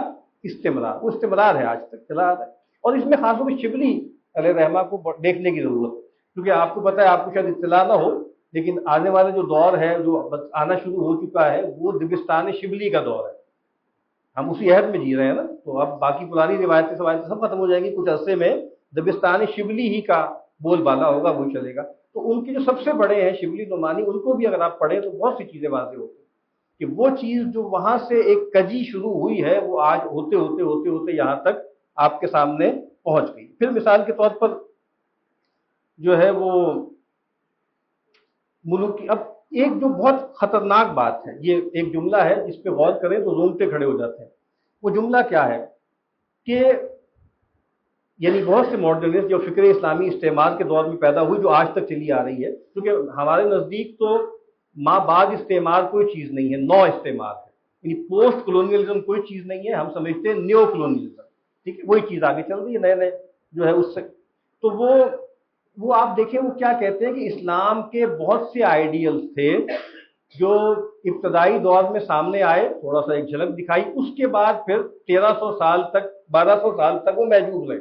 استمرار، وہ استمرار ہے، آج تک چلا آ رہا ہے. اور اس میں خاص طور پہ شبلی علیہ رحمہ کو دیکھنے کی ضرورت ہے، کیونکہ آپ کو پتہ ہے، آپ کو شاید اطلاع نہ ہو، لیکن آنے والا جو دور ہے جو آنا شروع ہو چکا ہے وہ دبستان شبلی کا دور ہے. ہم اسی عہد میں جی رہے ہیں نا، تو اب باقی پرانی روایتیں سب ختم ہو جائیں گی، کچھ عرصے میں دبستان شبلی ہی کا بول بالا ہوگا، وہ چلے گا. تو ان کے جو سب سے بڑے ہیں شبلی نعمانی، ان کو بھی اگر آپ پڑھیں تو بہت سی چیزیں واضح ہوتی ہیں کہ وہ چیز جو وہاں سے ایک کجی شروع ہوئی ہے وہ آج ہوتے ہوتے ہوتے ہوتے یہاں تک آپ کے سامنے پہنچ گئی. پھر مثال کے طور پر جو ہے وہ ملک کی، اب ایک جو بہت خطرناک بات ہے، یہ ایک جملہ ہے جس پہ غور کریں تو رونگٹے کھڑے ہو جاتے ہیں. وہ جملہ کیا ہے کہ یعنی بہت سے ماڈرنسٹ جو فکر اسلامی استعمار کے دور میں پیدا ہوئی، جو آج تک چلی آ رہی ہے، کیونکہ ہمارے نزدیک تو ماں بعد استعمار کوئی چیز نہیں ہے، نو استعمار ہے. یعنی پوسٹ کولونیلزم کوئی چیز نہیں ہے، ہم سمجھتے ہیں نیو کولونیلزم. ٹھیک ہے، وہی چیز آگے چل رہی ہے، نئے نئے جو ہے اس سے. تو وہ آپ دیکھیں وہ کیا کہتے ہیں کہ اسلام کے بہت سے آئیڈیلز تھے جو ابتدائی دور میں سامنے آئے، تھوڑا سا ایک جھلک دکھائی، اس کے بعد پھر 1300 سال تک 1200 سال تک وہ محجوب رہے.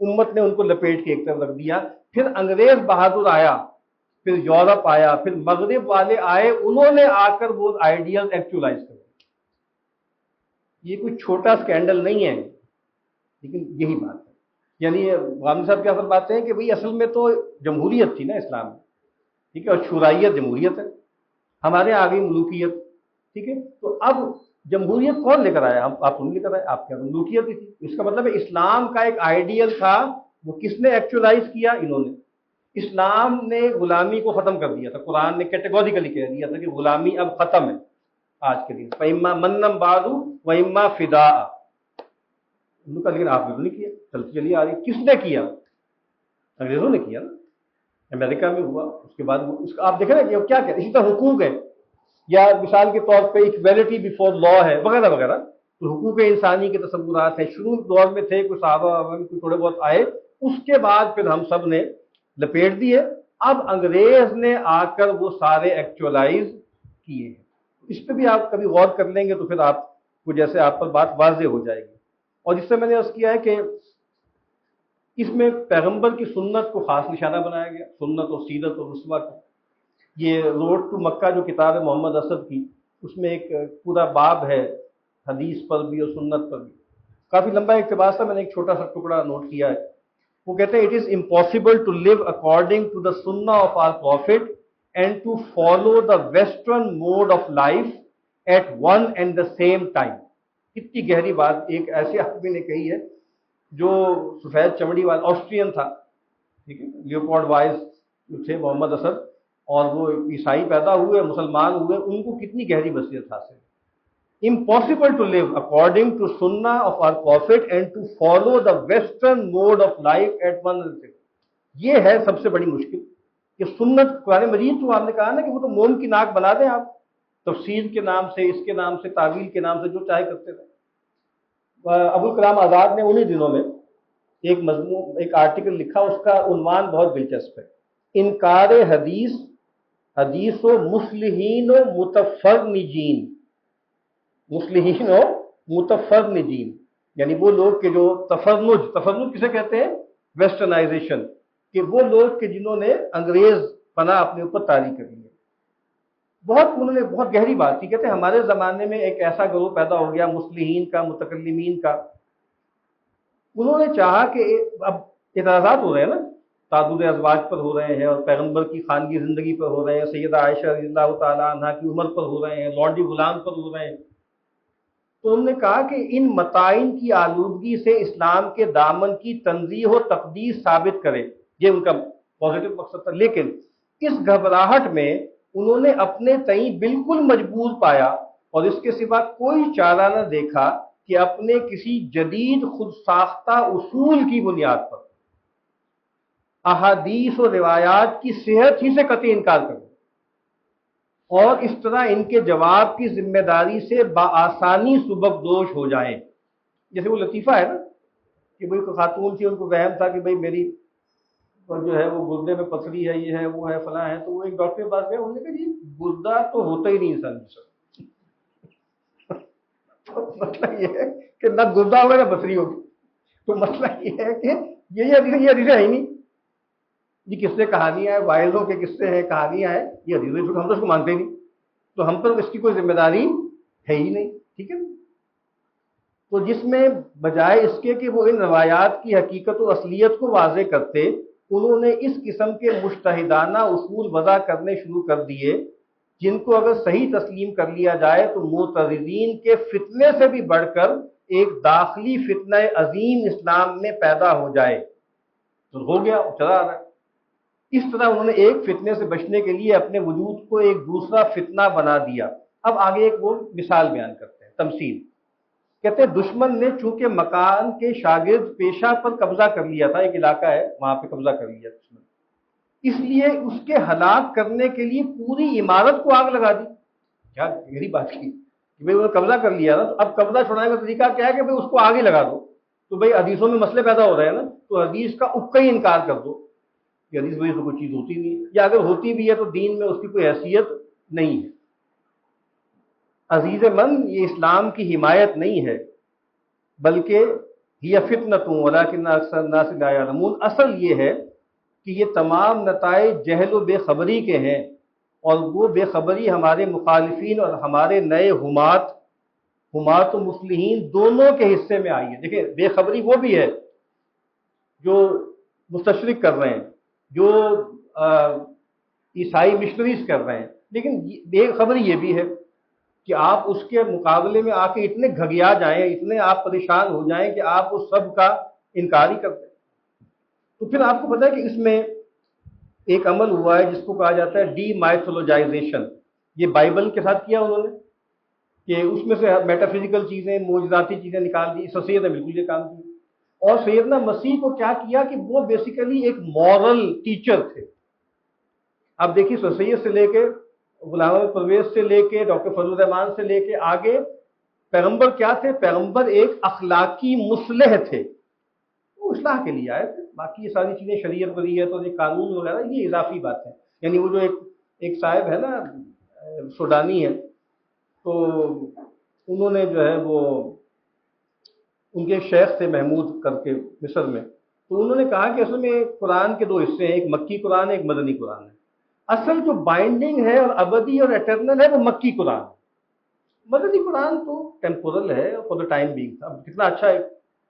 امت نے ان کو لپیٹ کے ایک طرف رکھ دیا. پھر انگریز بہادر آیا، پھر یورپ آیا، پھر مغرب والے آئے، انہوں نے آ کر وہ آئیڈیل ایکچولائز کر. یہ کوئی چھوٹا سکینڈل نہیں ہے، لیکن یہی بات ہے. یعنی غامدی صاحب کیا فرماتے ہیں کہ بھئی اصل میں تو جمہوریت تھی نا اسلام میں، ٹھیک ہے، اور شورائیت جمہوریت ہے، ہمارے یہاں آ گئی ملوکیت. ٹھیک ہے، تو اب جمہوریت کون لے کر آیا؟ آپ لے کر آئے، آپ کے یہاں ملوکیت ہی تھی. اس کا مطلب ہے اسلام کا ایک آئیڈیل تھا، وہ کس نے ایکچولائز کیا؟ انہوں نے. اسلام نے غلامی کو ختم کر دیا تھا، قرآن نے کیٹیگوریکلی کہہ دیا تھا کہ غلامی اب ختم ہے آج کے دن. فَإِمَّا مَنًّا بَعْدُ وَإِمَّا فِدَاءً. لیکن آپ نے تو نہیں کیا، چلتی چلی آ رہی. کس نے کیا؟ انگریزوں نے کیا نا، امریکہ میں ہوا. اس کے بعد اس کا آپ دیکھیں نا کہ کیا کہتے ہیں، اسی طرح حقوق ہے، یا مثال کے طور پہ اکویلٹی بیفور لا ہے، وغیرہ وغیرہ. تو حقوق انسانی کے تصورات ہیں، شروع دور میں تھے، کچھ صحابہ میں تھوڑے بہت آئے، اس کے بعد پھر ہم سب نے لپیٹ دیے. اب انگریز نے آ کر وہ سارے ایکچولائز کیے ہیں. اس پہ بھی آپ کبھی غور کر لیں گے تو پھر آپ کو جیسے آپ پر بات واضح ہو جائے گی. اور جس سے میں نے عرض کیا ہے کہ اس میں پیغمبر کی سنت کو خاص نشانہ بنایا گیا، سنت و سیرت و رسوا کو. یہ روڈ ٹو مکہ جو کتاب ہے محمد اسد کی، اس میں ایک پورا باب ہے حدیث پر بھی اور سنت پر بھی. کافی لمبا اقتباس تھا، میں نے ایک چھوٹا سا ٹکڑا نوٹ کیا ہے. وہ کہتے ہیں it is impossible to live according to the sunnah of our prophet and to follow the western mode of life at one and the same time. کتنی گہری بات ایک ایسے آدمی نے کہی ہے جو سفید چمڑی والا آسٹرین تھا. ٹھیک ہے، لیوپولڈ وائز جو تھے محمد اسد، اور وہ عیسائی پیدا ہوئے، مسلمان ہوئے، ان کو کتنی گہری بصیرت حاصل. Impossible to live according to sunnah of our prophet and to follow the western mode of life at one. یہ ہے سب سے بڑی مشکل کہ سنت قرآن مجید تو آپ نے کہا نا کہ وہ تو موم کی ناک بنا دیں آپ، تفسیر کے نام سے، اس کے نام سے، تعویل کے نام سے، جو چاہے کرتے رہے. ابوالکلام آزاد نے انہی دنوں میں ایک مضمون، ایک آرٹیکل لکھا، اس کا عنوان بہت دلچسپ ہے، انکار حدیث و مصلحین و متفرنجین. مصلحین و متفرنجین یعنی وہ لوگ کہ جو تفرنج کسے کہتے ہیں؟ ویسٹرنائزیشن، کہ وہ لوگ کہ جنہوں نے انگریز پناہ اپنے اوپر طاری کر لی ہے. انہوں نے بہت گہری بات کی. کہتے ہیں ہمارے زمانے میں ایک ایسا گروہ پیدا ہو گیا مصلحین کا، متکلمین کا. انہوں نے چاہا کہ اب اعتراضات ہو رہے ہیں نا، تعدد ازواج پر ہو رہے ہیں، اور پیغمبر کی خانگی زندگی پر ہو رہے ہیں، سیدہ عائشہ رضی اللہ تعالیٰ عنہ کی عمر پر ہو رہے ہیں، لونڈی غلام پر ہو رہے ہیں. تو انہوں نے کہا کہ ان متائن کی آلودگی سے اسلام کے دامن کی تنزیہ و تقدیس ثابت کرے، یہ ان کا پازیٹو مقصد تھا. لیکن اس گھبراہٹ میں انہوں نے اپنے تئیں بالکل مجبور پایا اور اس کے سوا کوئی چارہ نہ دیکھا کہ اپنے کسی جدید خود ساختہ اصول کی بنیاد پر احادیث و روایات کی صحت ہی سے قطعی انکار کر دیں، اور اس طرح ان کے جواب کی ذمہ داری سے بآسانی سبکدوش ہو جائیں. جیسے وہ لطیفہ ہے نا کہ بھئی کوئی خاتون تھی، ان کو وہم تھا کہ بھئی میری اور جو ہے وہ گردے میں پتھری ہے، یہ ہے وہ ہے فلاں ہے، تو وہ ایک ڈاکٹر کے پاس گئے، انہوں نے کہا جی گردہ تو ہوتا ہی نہیں انسان جسم، تو مسئلہ یہ ہے کہ نہ گردہ ہوگا نہ پتھری ہوگی، تو مسئلہ یہ ہے کہ یہ حدیثیں ہے ہی نہیں، یہ قصے کہانیاں ہیں، وائلوں کے قصے ہیں، کہانیاں ہیں، یہ حدیثیں ہم تو اس کو مانتے ہی نہیں، تو ہم پر اس کی کوئی ذمہ داری ہے ہی نہیں، ٹھیک ہے نا؟ تو جس میں بجائے اس کے کہ وہ ان روایات کی حقیقت و اصلیت کو واضح کرتے، انہوں نے اس قسم کے مجتہدانہ اصول وضع کرنے شروع کر دیے جن کو اگر صحیح تسلیم کر لیا جائے تو معترضین کے فتنے سے بھی بڑھ کر ایک داخلی فتنہ عظیم اسلام میں پیدا ہو جائے، تو ہو گیا چلا آ رہا ہے۔ اس طرح انہوں نے ایک فتنے سے بچنے کے لیے اپنے وجود کو ایک دوسرا فتنہ بنا دیا۔ اب آگے ایک وہ مثال بیان کرتے ہیں، تمثیل کہتے ہیں دشمن نے چونکہ مکان کے شاگرد پیشہ پر قبضہ کر لیا تھا، ایک علاقہ ہے وہاں پہ قبضہ کر لیا دشمن، اس لیے اس کے ہلاک کرنے کے لیے پوری عمارت کو آگ لگا دی۔ کیا گہری بات کی کہ بھائی انہوں نے قبضہ کر لیا نا، تو اب قبضہ چھڑانے کا طریقہ کیا ہے کہ بھائی اس کو آگ ہی لگا دو، تو بھائی حدیثوں میں مسئلے پیدا ہو رہے ہیں نا، تو حدیث کا اکا ہی انکار کر دو کہ حدیث وہی تو کوئی چیز ہوتی نہیں، یا اگر ہوتی بھی ہے تو دین میں اس کی کوئی حیثیت نہیں ہے۔ عزیز من، یہ اسلام کی حمایت نہیں ہے، بلکہ یہ فتنۃ ولکن اکثر الناس لا یعلمون، اصل یہ ہے کہ یہ تمام نتائج جہل و بے خبری کے ہیں، اور وہ بے خبری ہمارے مخالفین اور ہمارے نئے حمات و مصلحین دونوں کے حصے میں آئی ہے۔ دیکھیں بے خبری وہ بھی ہے جو مستشرق کر رہے ہیں، جو عیسائی مشنریز کر رہے ہیں، لیکن بے خبری یہ بھی ہے کہ آپ اس کے مقابلے میں آ کے اتنے گھگیا جائیں، اتنے آپ پریشان ہو جائیں کہ آپ اس سب کا انکار ہی کرتے ہیں۔ تو پھر آپ کو پتہ ہے کہ اس میں ایک عمل ہوا ہے جس کو کہا جاتا ہے ڈی مائتھولوجائزیشن، یہ بائبل کے ساتھ کیا انہوں نے کہ اس میں سے میٹافزیکل چیزیں، معجزاتی چیزیں نکال دی۔ سید نے بالکل یہ کام کیا، اور سیدنا مسیح کو کیا کیا کہ وہ بیسیکلی ایک مورل ٹیچر تھے۔ اب دیکھیے سید سے لے کے غلام احمد پرویز سے لے کے ڈاکٹر فضل الرحمان سے لے کے آگے پیغمبر کیا تھے؟ پیغمبر ایک اخلاقی مصلح تھے، وہ اصلاح کے لیے آئے تھے، باقی یہ ساری چیزیں شریعت وریعت اور یہ قانون وغیرہ یہ اضافی بات ہے۔ یعنی وہ جو ایک صاحب ہے نا سوڈانی ہے، تو انہوں نے جو ہے وہ ان کے شیخ تھے محمود کر کے مصر میں، تو انہوں نے کہا کہ اصل میں قرآن کے دو حصے ہیں، ایک مکی قرآن ہے، ایک مدنی قرآن ہے۔ اصل جو بائنڈنگ ہے اور ابدی اور ایٹرنل ہے وہ مکی قرآن، مدنی قرآن تو ٹیمپورل ہے فور دا ٹائم بینگ تھا۔ کتنا اچھا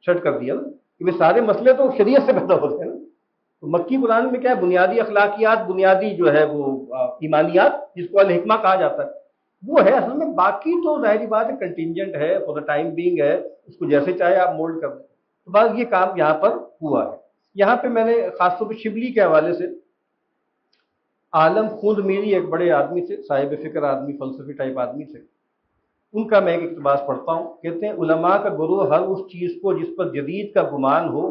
شرٹ کر دیا نا کہ سارے مسئلے تو شریعت سے پیدا ہوتے ہیں نا، تو مکی قرآن میں کیا ہے؟ بنیادی اخلاقیات، بنیادی جو ہے وہ ایمانیات، جس کو الحکمہ کہا جاتا ہے، وہ ہے اصل میں۔ باقی تو ظاہری بات ہے کنٹینجنٹ ہے، فور دا ٹائم بینگ ہے، اس کو جیسے چاہے آپ مولڈ کر دیں۔ تو بس یہ کام یہاں پر ہوا ہے۔ یہاں پہ میں نے خاص طور پہ شبلی کے حوالے سے عالم خود میری ایک بڑے آدمی تھے، صاحب فکر آدمی، فلسفی ٹائپ آدمی تھے، ان کا میں ایک اقتباس پڑھتا ہوں۔ کہتے ہیں علماء کا گروہ ہر اس چیز کو جس پر جدید کا گمان ہو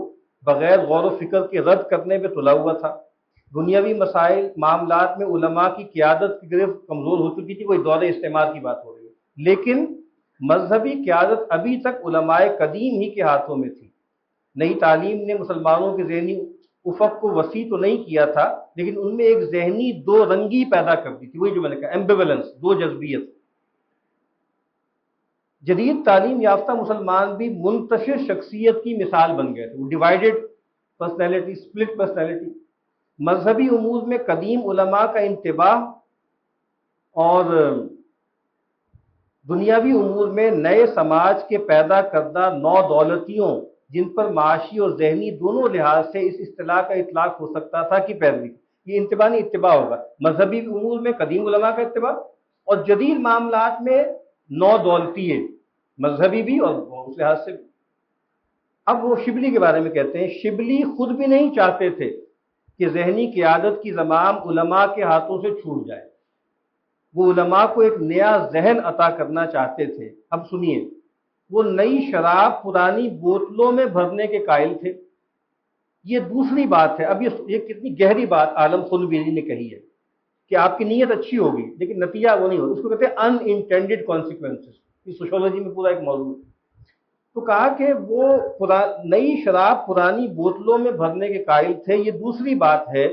بغیر غور و فکر کے رد کرنے پہ تلا ہوا تھا۔ دنیاوی مسائل معاملات میں علماء کی قیادت کی گرفت کمزور ہو چکی تھی، کوئی دور استعمار کی بات ہو رہی ہے، لیکن مذہبی قیادت ابھی تک علماء قدیم ہی کے ہاتھوں میں تھی۔ نئی تعلیم نے مسلمانوں کے ذہنی افق کو وسیع تو نہیں کیا تھا، لیکن ان میں ایک ذہنی دو رنگی پیدا کر دی تھی، وہی جو میں نے کہا ایمبیولنس، دو جذبیت۔ جدید تعلیم یافتہ مسلمان بھی منتشر شخصیت کی مثال بن گئے تھے، وہ ڈیوائیڈڈ پرسنالٹی، سپلٹ پرسنالٹی۔ مذہبی امور میں قدیم علماء کا انتباہ اور دنیاوی امور میں نئے سماج کے پیدا کردہ نو دولتیوں جن پر معاشی اور ذہنی دونوں لحاظ سے اس اصطلاح کا اطلاق ہو سکتا تھا کی پیروی۔ یہ انتباہ نہیں اتباع ہوگا، مذہبی امور میں قدیم علماء کا اتباع اور جدید معاملات میں نو دولتیے، مذہبی بھی اور اس لحاظ سے بھی۔ اب وہ شبلی کے بارے میں کہتے ہیں شبلی خود بھی نہیں چاہتے تھے کہ ذہنی قیادت کی زمام علماء کے ہاتھوں سے چھوٹ جائے، وہ علماء کو ایک نیا ذہن عطا کرنا چاہتے تھے۔ اب سنیے، وہ نئی شراب پرانی بوتلوں میں بھرنے کے قائل تھے۔ یہ دوسری بات ہے۔ اب یہ کتنی گہری بات عالم خنویری نے کہی ہے کہ آپ کی نیت اچھی ہوگی لیکن نتیجہ وہ نہیں ہوگا، اس کو کہتے ہیں ان انٹینڈیڈ کانسیکوینسز، یہ سوشولوجی میں پورا ایک موضوع ہے۔ تو کہا کہ وہ نئی شراب پرانی بوتلوں میں بھرنے کے قائل تھے، یہ دوسری بات ہے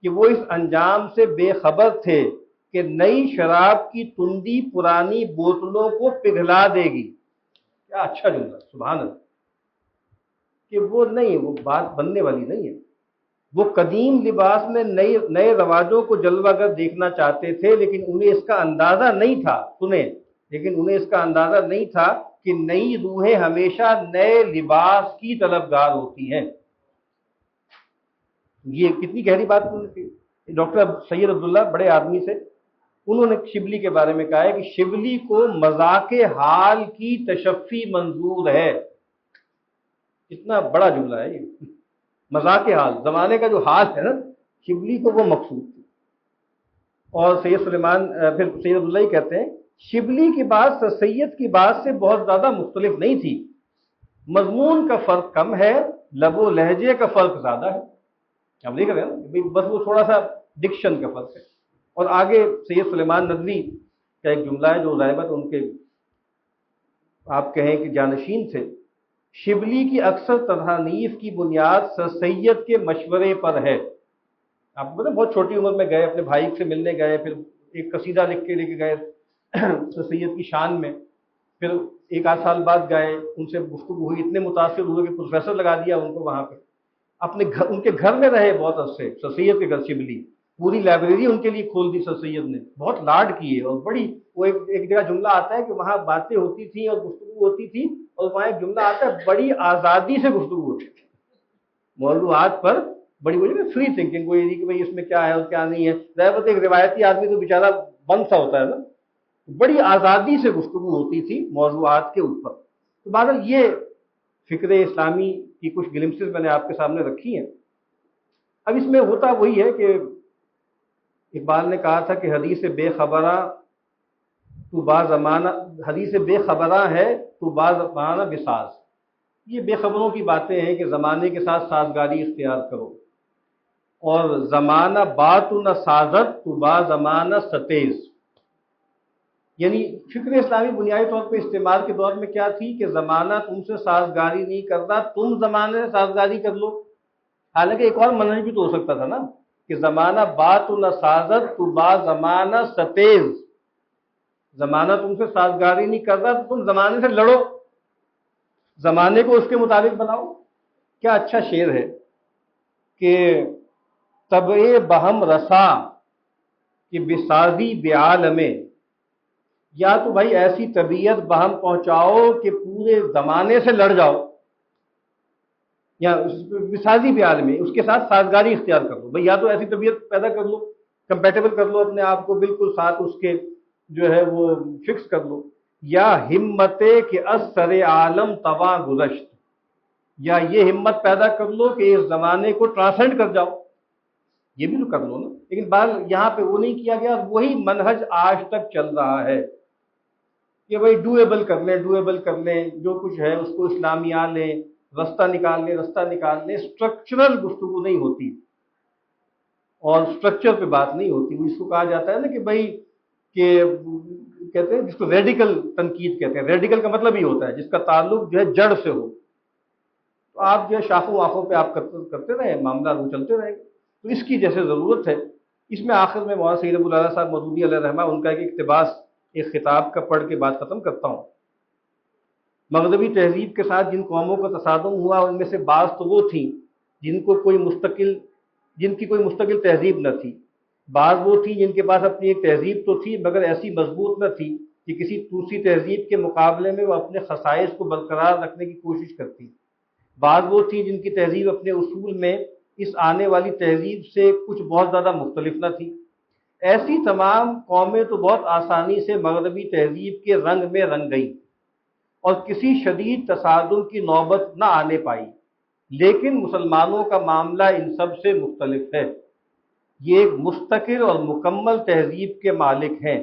کہ وہ اس انجام سے بے خبر تھے کہ نئی شراب کی تندی پرانی بوتلوں کو پگھلا دے گی۔ کیا اچھا جملہ، سبحان اللہ! کہ وہ نہیں، وہ بات بننے والی نہیں ہے۔ وہ قدیم لباس میں نئے رواجوں کو جلوہ گر دیکھنا چاہتے تھے، لیکن انہیں اس کا اندازہ نہیں تھا، سنیں، لیکن انہیں اس کا اندازہ نہیں تھا کہ نئی روحیں ہمیشہ نئے لباس کی طلبگار ہوتی ہیں۔ یہ کتنی گہری بات ڈاکٹر سید عبداللہ بڑے آدمی سے، انہوں نے شبلی کے بارے میں کہا ہے کہ شبلی کو مذاق حال کی تشفی منظور ہے۔ اتنا بڑا جملہ ہے یہ، مذاق حال، زمانے کا جو حال ہے نا، شبلی کو وہ مقصود تھی۔ اور سید سلیمان پھر سید عبداللہ ہی کہتے ہیں شبلی کی بات سید کی بات سے بہت زیادہ مختلف نہیں تھی، مضمون کا فرق کم ہے، لب و لہجے کا فرق زیادہ ہے۔ اب دیکھ رہے ہیں نا، بس وہ تھوڑا سا ڈکشن کا فرق ہے۔ اور آگے سید سلیمان ندوی کا ایک جملہ ہے جو ظاہر ان کے آپ کہیں کہ جانشین تھے، شبلی کی اکثر تصانیف کی بنیاد سر سید کے مشورے پر ہے۔ آپ پتہ بہت چھوٹی عمر میں گئے، اپنے بھائی سے ملنے گئے، پھر ایک قصیدہ لکھ کے لے کے گئے سر سید کی شان میں، پھر ایک آدھ سال بعد گئے، ان سے گفتگو ہوئی، اتنے متاثر ہوئے کہ پروفیسر لگا دیا ان کو وہاں پہ، اپنے گھر، ان کے گھر میں رہے بہت عرصے، سر سید کے گھر شبلی، پوری لائبریری ان کے لیے کھول دی سر سید نے، بہت لاڈ کیے، اور بڑی وہ ایک جگہ جملہ آتا ہے کہ وہاں باتیں ہوتی تھیں اور گفتگو ہوتی تھی، اور وہاں ایک جملہ آتا ہے بڑی آزادی سے گفتگو ہوتی تھی موضوعات پر، بڑی فری تھنکنگ، کوئی نہیں کہ بھئی اس میں کیا ہے اور کیا نہیں ہے، ظاہر ایک روایتی آدمی تو بیچارہ بند سا ہوتا ہے نا، بڑی آزادی سے گفتگو ہوتی تھی موضوعات کے اوپر۔ تو بہرحال یہ فکر اسلامی کی کچھ گلمسز میں نے آپ کے سامنے رکھی ہیں۔ اب اس میں ہوتا وہی ہے کہ اقبال نے کہا تھا کہ حدیث بے خبراں تو با زمانہ، حدیث بے خبراں ہے تو با زمانہ بساز، یہ بے خبروں کی باتیں ہیں کہ زمانے کے ساتھ سازگاری اختیار کرو، اور زمانہ بات نہ سازت تو با زمانہ ستیز، یعنی فکر اسلامی بنیادی طور پہ استعمال کے دور میں کیا تھی کہ زمانہ تم سے سازگاری نہیں کرتا، تم زمانے سے سازگاری کر لو۔ حالانکہ ایک اور منہج بھی تو ہو سکتا تھا نا کہ زمانہ بات نہ سازت تو با زمانہ ستیز، زمانہ تم سے سازگاری نہیں کر رہا تو تم زمانے سے لڑو، زمانے کو اس کے مطابق بناؤ۔ کیا اچھا شعر ہے کہ طبع بہم رسا کہ بسازی بعالم، یا تو بھائی ایسی طبیعت بہم پہنچاؤ کہ پورے زمانے سے لڑ جاؤ، یا بسازی بعالم، اس کے ساتھ سازگاری اختیار کر لو، بھائی یا تو ایسی طبیعت پیدا کر لو، کمپیٹیبل کر لو اپنے آپ کو بالکل ساتھ اس کے جو ہے وہ فکس کر لو، یا ہمت کہ از سر عالم توا گذشت، یا یہ ہمت پیدا کر لو کہ اس زمانے کو ٹرانسینڈ کر جاؤ، یہ بھی تو کر لو نا۔ لیکن بات یہاں پہ وہ نہیں کیا گیا، وہی منہج آج تک چل رہا ہے کہ بھائی ڈویبل کر لیں، ڈویبل کر لیں، جو کچھ ہے اس کو اسلامیہ لیں، رستہ نکال لیں، اسٹرکچرل گفتگو نہیں ہوتی اور اسٹرکچر پہ بات نہیں ہوتی۔ وہ اس کو کہا جاتا ہے نا کہ بھائی کہ کہتے ہیں جس کو ریڈیکل تنقید کہتے ہیں، ریڈیکل کا مطلب یہ ہوتا ہے جس کا تعلق جو ہے جڑ سے ہو، تو آپ جو ہے شاخوں آنکھوں پہ آپ کرتے رہے، معاملات وہ چلتے رہے گا۔ تو اس کی جیسے ضرورت ہے، اس میں آخر میں مولانا سید ابو العلا صاحب مودودی علیہ رحمہ ان کا ایک اقتباس، ایک خطاب کا پڑھ کے بات ختم کرتا ہوں۔ مغربی تہذیب کے ساتھ جن قوموں کا تصادم ہوا ان میں سے بعض تو وہ تھیں جن کی کوئی مستقل تہذیب نہ تھی، بعض وہ تھیں جن کے پاس اپنی ایک تہذیب تو تھی مگر ایسی مضبوط نہ تھی کہ کسی دوسری تہذیب کے مقابلے میں وہ اپنے خصائص کو برقرار رکھنے کی کوشش کرتی، بعض وہ تھیں جن کی تہذیب اپنے اصول میں اس آنے والی تہذیب سے کچھ بہت زیادہ مختلف نہ تھی۔ ایسی تمام قومیں تو بہت آسانی سے مغربی تہذیب کے رنگ میں رنگ گئیں اور کسی شدید تصادم کی نوبت نہ آنے پائی، لیکن مسلمانوں کا معاملہ ان سب سے مختلف ہے۔ یہ ایک مستقل اور مکمل تہذیب کے مالک ہیں،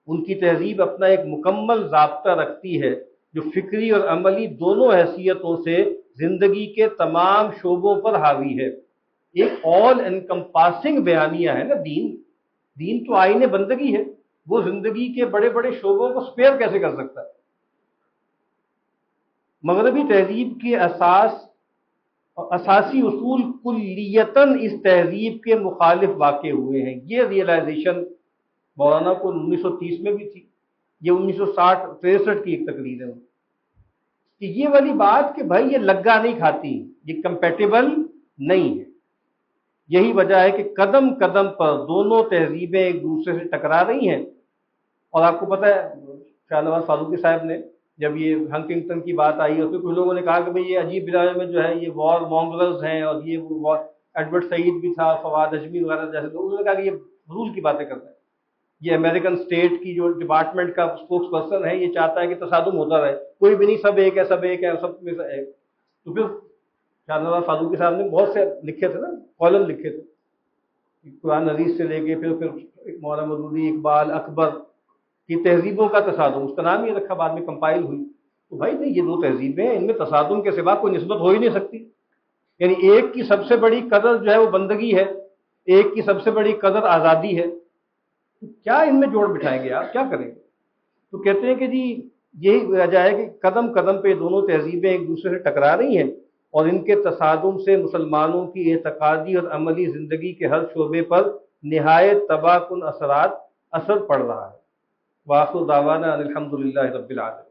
ان کی تہذیب اپنا ایک مکمل ضابطہ رکھتی ہے جو فکری اور عملی دونوں حیثیتوں سے زندگی کے تمام شعبوں پر حاوی ہے۔ ایک آل انکمپاسنگ بیانیہ ہے نا دین تو آئین بندگی ہے، وہ زندگی کے بڑے بڑے شعبوں کو سپیئر کیسے کر سکتا ہے؟ مغربی تہذیب کے اساسی اصول کلیتاً اس تہذیب کے مخالف واقع ہوئے ہیں. یہ ریئلائزیشن مولانا کو 1930 میں بھی تھی. یہ 1960-63 کی ایک تقریر ہے کہ یہ والی بات کہ بھائی یہ لگا نہیں کھاتی، یہ کمپیٹیبل نہیں ہے. یہی وجہ ہے کہ قدم قدم پر دونوں تہذیبیں ایک دوسرے سے ٹکرا رہی ہیں. اور آپ کو پتہ ہے شاہ نواز فاروقی صاحب نے جب یہ ہنٹنگٹن کی بات آئی اور پھر کچھ لوگوں نے کہا کہ بھئی یہ عجیب برادری میں جو ہے یہ وار مونگرلز ہیں اور یہ وہ ایڈورڈ سعید بھی تھا، فواد اجمی وغیرہ جیسے لوگ، انہوں نے کہا کہ یہ رول کی باتیں کرتے ہیں. یہ امریکن اسٹیٹ کی جو ڈپارٹمنٹ کا اسپوکس پرسن ہے یہ چاہتا ہے کہ تصادم ہوتا رہے، کوئی بھی نہیں، سب ایک ہے، سب ایک ہے، سب میں سے ایک. تو پھر شاہ نواز فاروقی صاحب نے بہت سے لکھے تھے نا، کالم لکھے تھے قرآن حدیث سے لے کے پھر مولانا مودودی، اقبال، اکبر کی تہذیبوں کا تصادم، اس کا نام یہ رکھا، بعد میں کمپائل ہوئی. تو بھائی نہیں، یہ دو تہذیبیں ہیں، ان میں تصادم کے سوا کوئی نسبت ہو ہی نہیں سکتی. یعنی ایک کی سب سے بڑی قدر جو ہے وہ بندگی ہے، ایک کی سب سے بڑی قدر آزادی ہے. تو کیا ان میں جوڑ بٹھائیں گے آپ، کیا کریں گے؟ تو کہتے ہیں کہ جی یہی وجہ ہے کہ قدم قدم پہ دونوں تہذیبیں ایک دوسرے سے ٹکرا رہی ہیں اور ان کے تصادم سے مسلمانوں کی اعتقادی اور عملی زندگی کے ہر شعبے پر نہایت تباہ کن اثر پڑ رہا ہے. وآخر دعوانا ان الحمدللہ رب العالمین.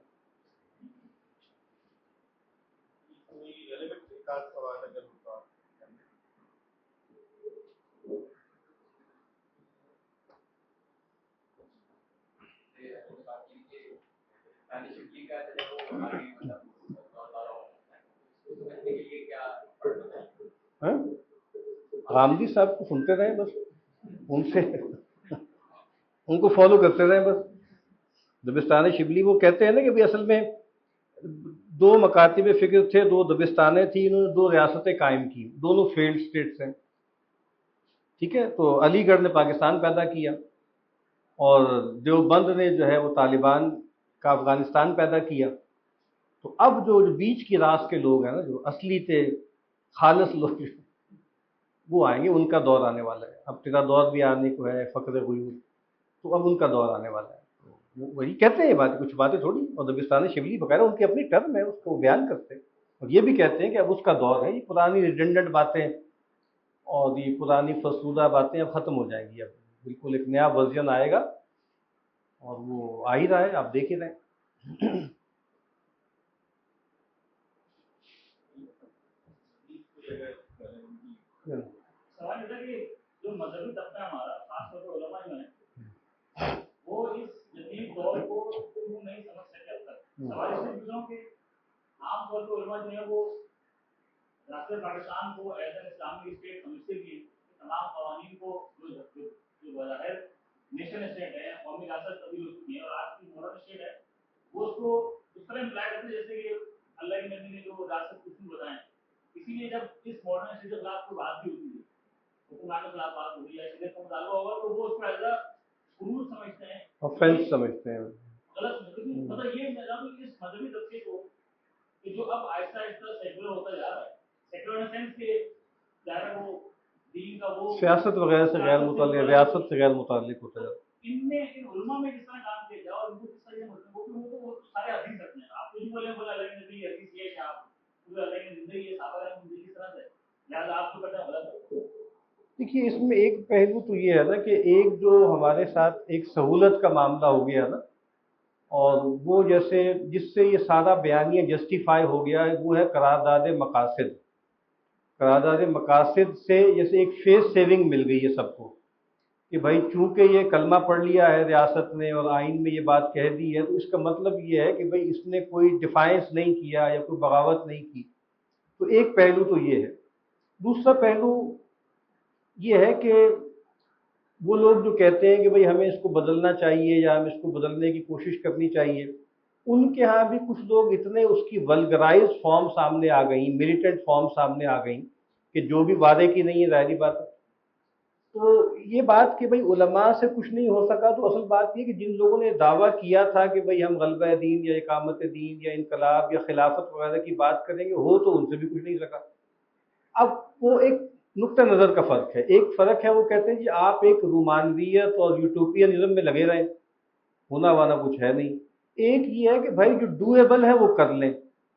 غامدی صاحب کو سنتے رہیں بس، ان سے ان کو فالو کرتے رہیں بس. دبستان شبلی وہ کہتے ہیں نا کہ اصل میں دو مکاتب فکر تھے، دو دبستانیں تھیں، انہوں نے دو ریاستیں قائم کی، دونوں فیلڈ اسٹیٹس ہیں. ٹھیک ہے، تو علی گڑھ نے پاکستان پیدا کیا اور دیوبند نے جو ہے وہ طالبان کا افغانستان پیدا کیا. تو اب جو بیچ کی راس کے لوگ ہیں نا، جو اصلی تھے خالص لوگ، وہ آئیں گے، ان کا دور آنے والا ہے. اب تیرا دور بھی آنے کو ہے، فقر غیور، تو اب ان کا دور آنے والا ہے. وہی کہتے ہیں یہ بات، کچھ باتیں تھوڑی. اور دبستان شبلی بغیرہ ان کی اپنی ٹرم ہے، اس کو بیان کرتے ہیں اور یہ بھی کہتے ہیں کہ اب اس کا دور ہے. یہ پرانی ریڈنڈنٹ باتیں اور یہ پرانی فرسودہ باتیں اب ختم ہو جائیں گی. اب بالکل ایک نیا ورژن آئے گا اور وہ آ ہی رہا ہے، آپ دیکھ ہی رہے ہیں. سوال یہ تھا کہ جو مذہبی طبقہ ہمارا، خاص طور پر علماء جو ہیں، وہ اس جدید دور کو کیوں نہیں سمجھ سکے اب تک. سوال اس لیے پوچھ رہا ہوں کہ عام طور پر علماء جو ہیں وہ ریاست پاکستان کو ایز این اسلامی اسٹیٹ سمجھتے بھی ہیں. تمام قوانین کو جو بظاہر نیشن اسٹیٹ ہے، قومی ریاست تبدیل ہو چکی ہے اور آج کی ماڈرن اسٹیٹ ہے، وہ اس کو اس طرح امپلائی کرتے ہیں جیسے کہ اللہ کے نبی نے جو ریاست اصول بتائے. اسی لیے جب اس ماڈرن اسٹیٹ کے خلاف کوئی بات بھی ہوتی ہے، حکومت کے خلاف بات ہو رہی ہے، شریعت کا مطالبہ ہوگا، تو وہ اس کو ایز اے غرور سمجھتے ہیں، آفینس سمجھتے ہیں، غلط سمجھتے ہیں. مطلب یہ نظام اس مذہبی طبقے کو کہ جو اب آہستہ آہستہ سیکولر ہوتا جا رہا ہے، سیکولر ان سینس کہ ظاہر وہ دین کا وہ سیاست وغیرہ سے غیر متعلق، ریاست سے غیر متعلق ہوتا ہے. ان میں ان علماء میں کس طرح کام کیا جائے اور ان کو کس طرح وہ سارے حدیث رکھتے ہیں. آپ کچھ بولے بولا اللہ کے نبی حدیث یہ کہ آپ پورے اللہ کی زندگی ہے، صحابہ کی زندگی کس طرح سے، لہٰذا آپ کو پتہ غلط ہے. دیکھیے اس میں ایک پہلو تو یہ ہے نا کہ ایک جو ہمارے ساتھ ایک سہولت کا معاملہ ہو گیا نا، اور وہ جیسے جس سے یہ سارا بیانیہ جسٹیفائی ہو گیا ہے، وہ ہے قرارداد مقاصد. قرارداد مقاصد سے جیسے ایک فیس سیونگ مل گئی ہے سب کو کہ بھائی چونکہ یہ کلمہ پڑھ لیا ہے ریاست نے اور آئین میں یہ بات کہہ دی ہے، تو اس کا مطلب یہ ہے کہ بھائی اس نے کوئی ڈیفائنس نہیں کیا یا کوئی بغاوت نہیں کی. تو ایک پہلو تو یہ ہے. دوسرا پہلو یہ ہے کہ وہ لوگ جو کہتے ہیں کہ بھئی ہمیں اس کو بدلنا چاہیے یا ہم اس کو بدلنے کی کوشش کرنی چاہیے، ان کے ہاں بھی کچھ لوگ اتنے اس کی ولگرائز فارم سامنے آ گئیں، ملیٹنٹ فارم سامنے آ گئیں کہ جو بھی وعدے کی نہیں ہے، ظاہری بات ہے. تو یہ بات کہ بھئی علماء سے کچھ نہیں ہو سکا، تو اصل بات یہ کہ جن لوگوں نے دعویٰ کیا تھا کہ بھئی ہم غلبہ دین یا اقامت دین یا انقلاب یا خلافت وغیرہ کی بات کریں گے، ہو تو ان سے بھی کچھ نہیں سکا. اب وہ ایک نقطہ نظر کا فرق ہے. ایک فرق ہے، وہ کہتے ہیں کہ آپ ایک رومانویت اور یوٹوپینزم میں لگے رہیں، ہونا وانا کچھ ہے نہیں. ایک یہ ہے کہ بھائی جو ڈویبل ہے وہ کر لیں.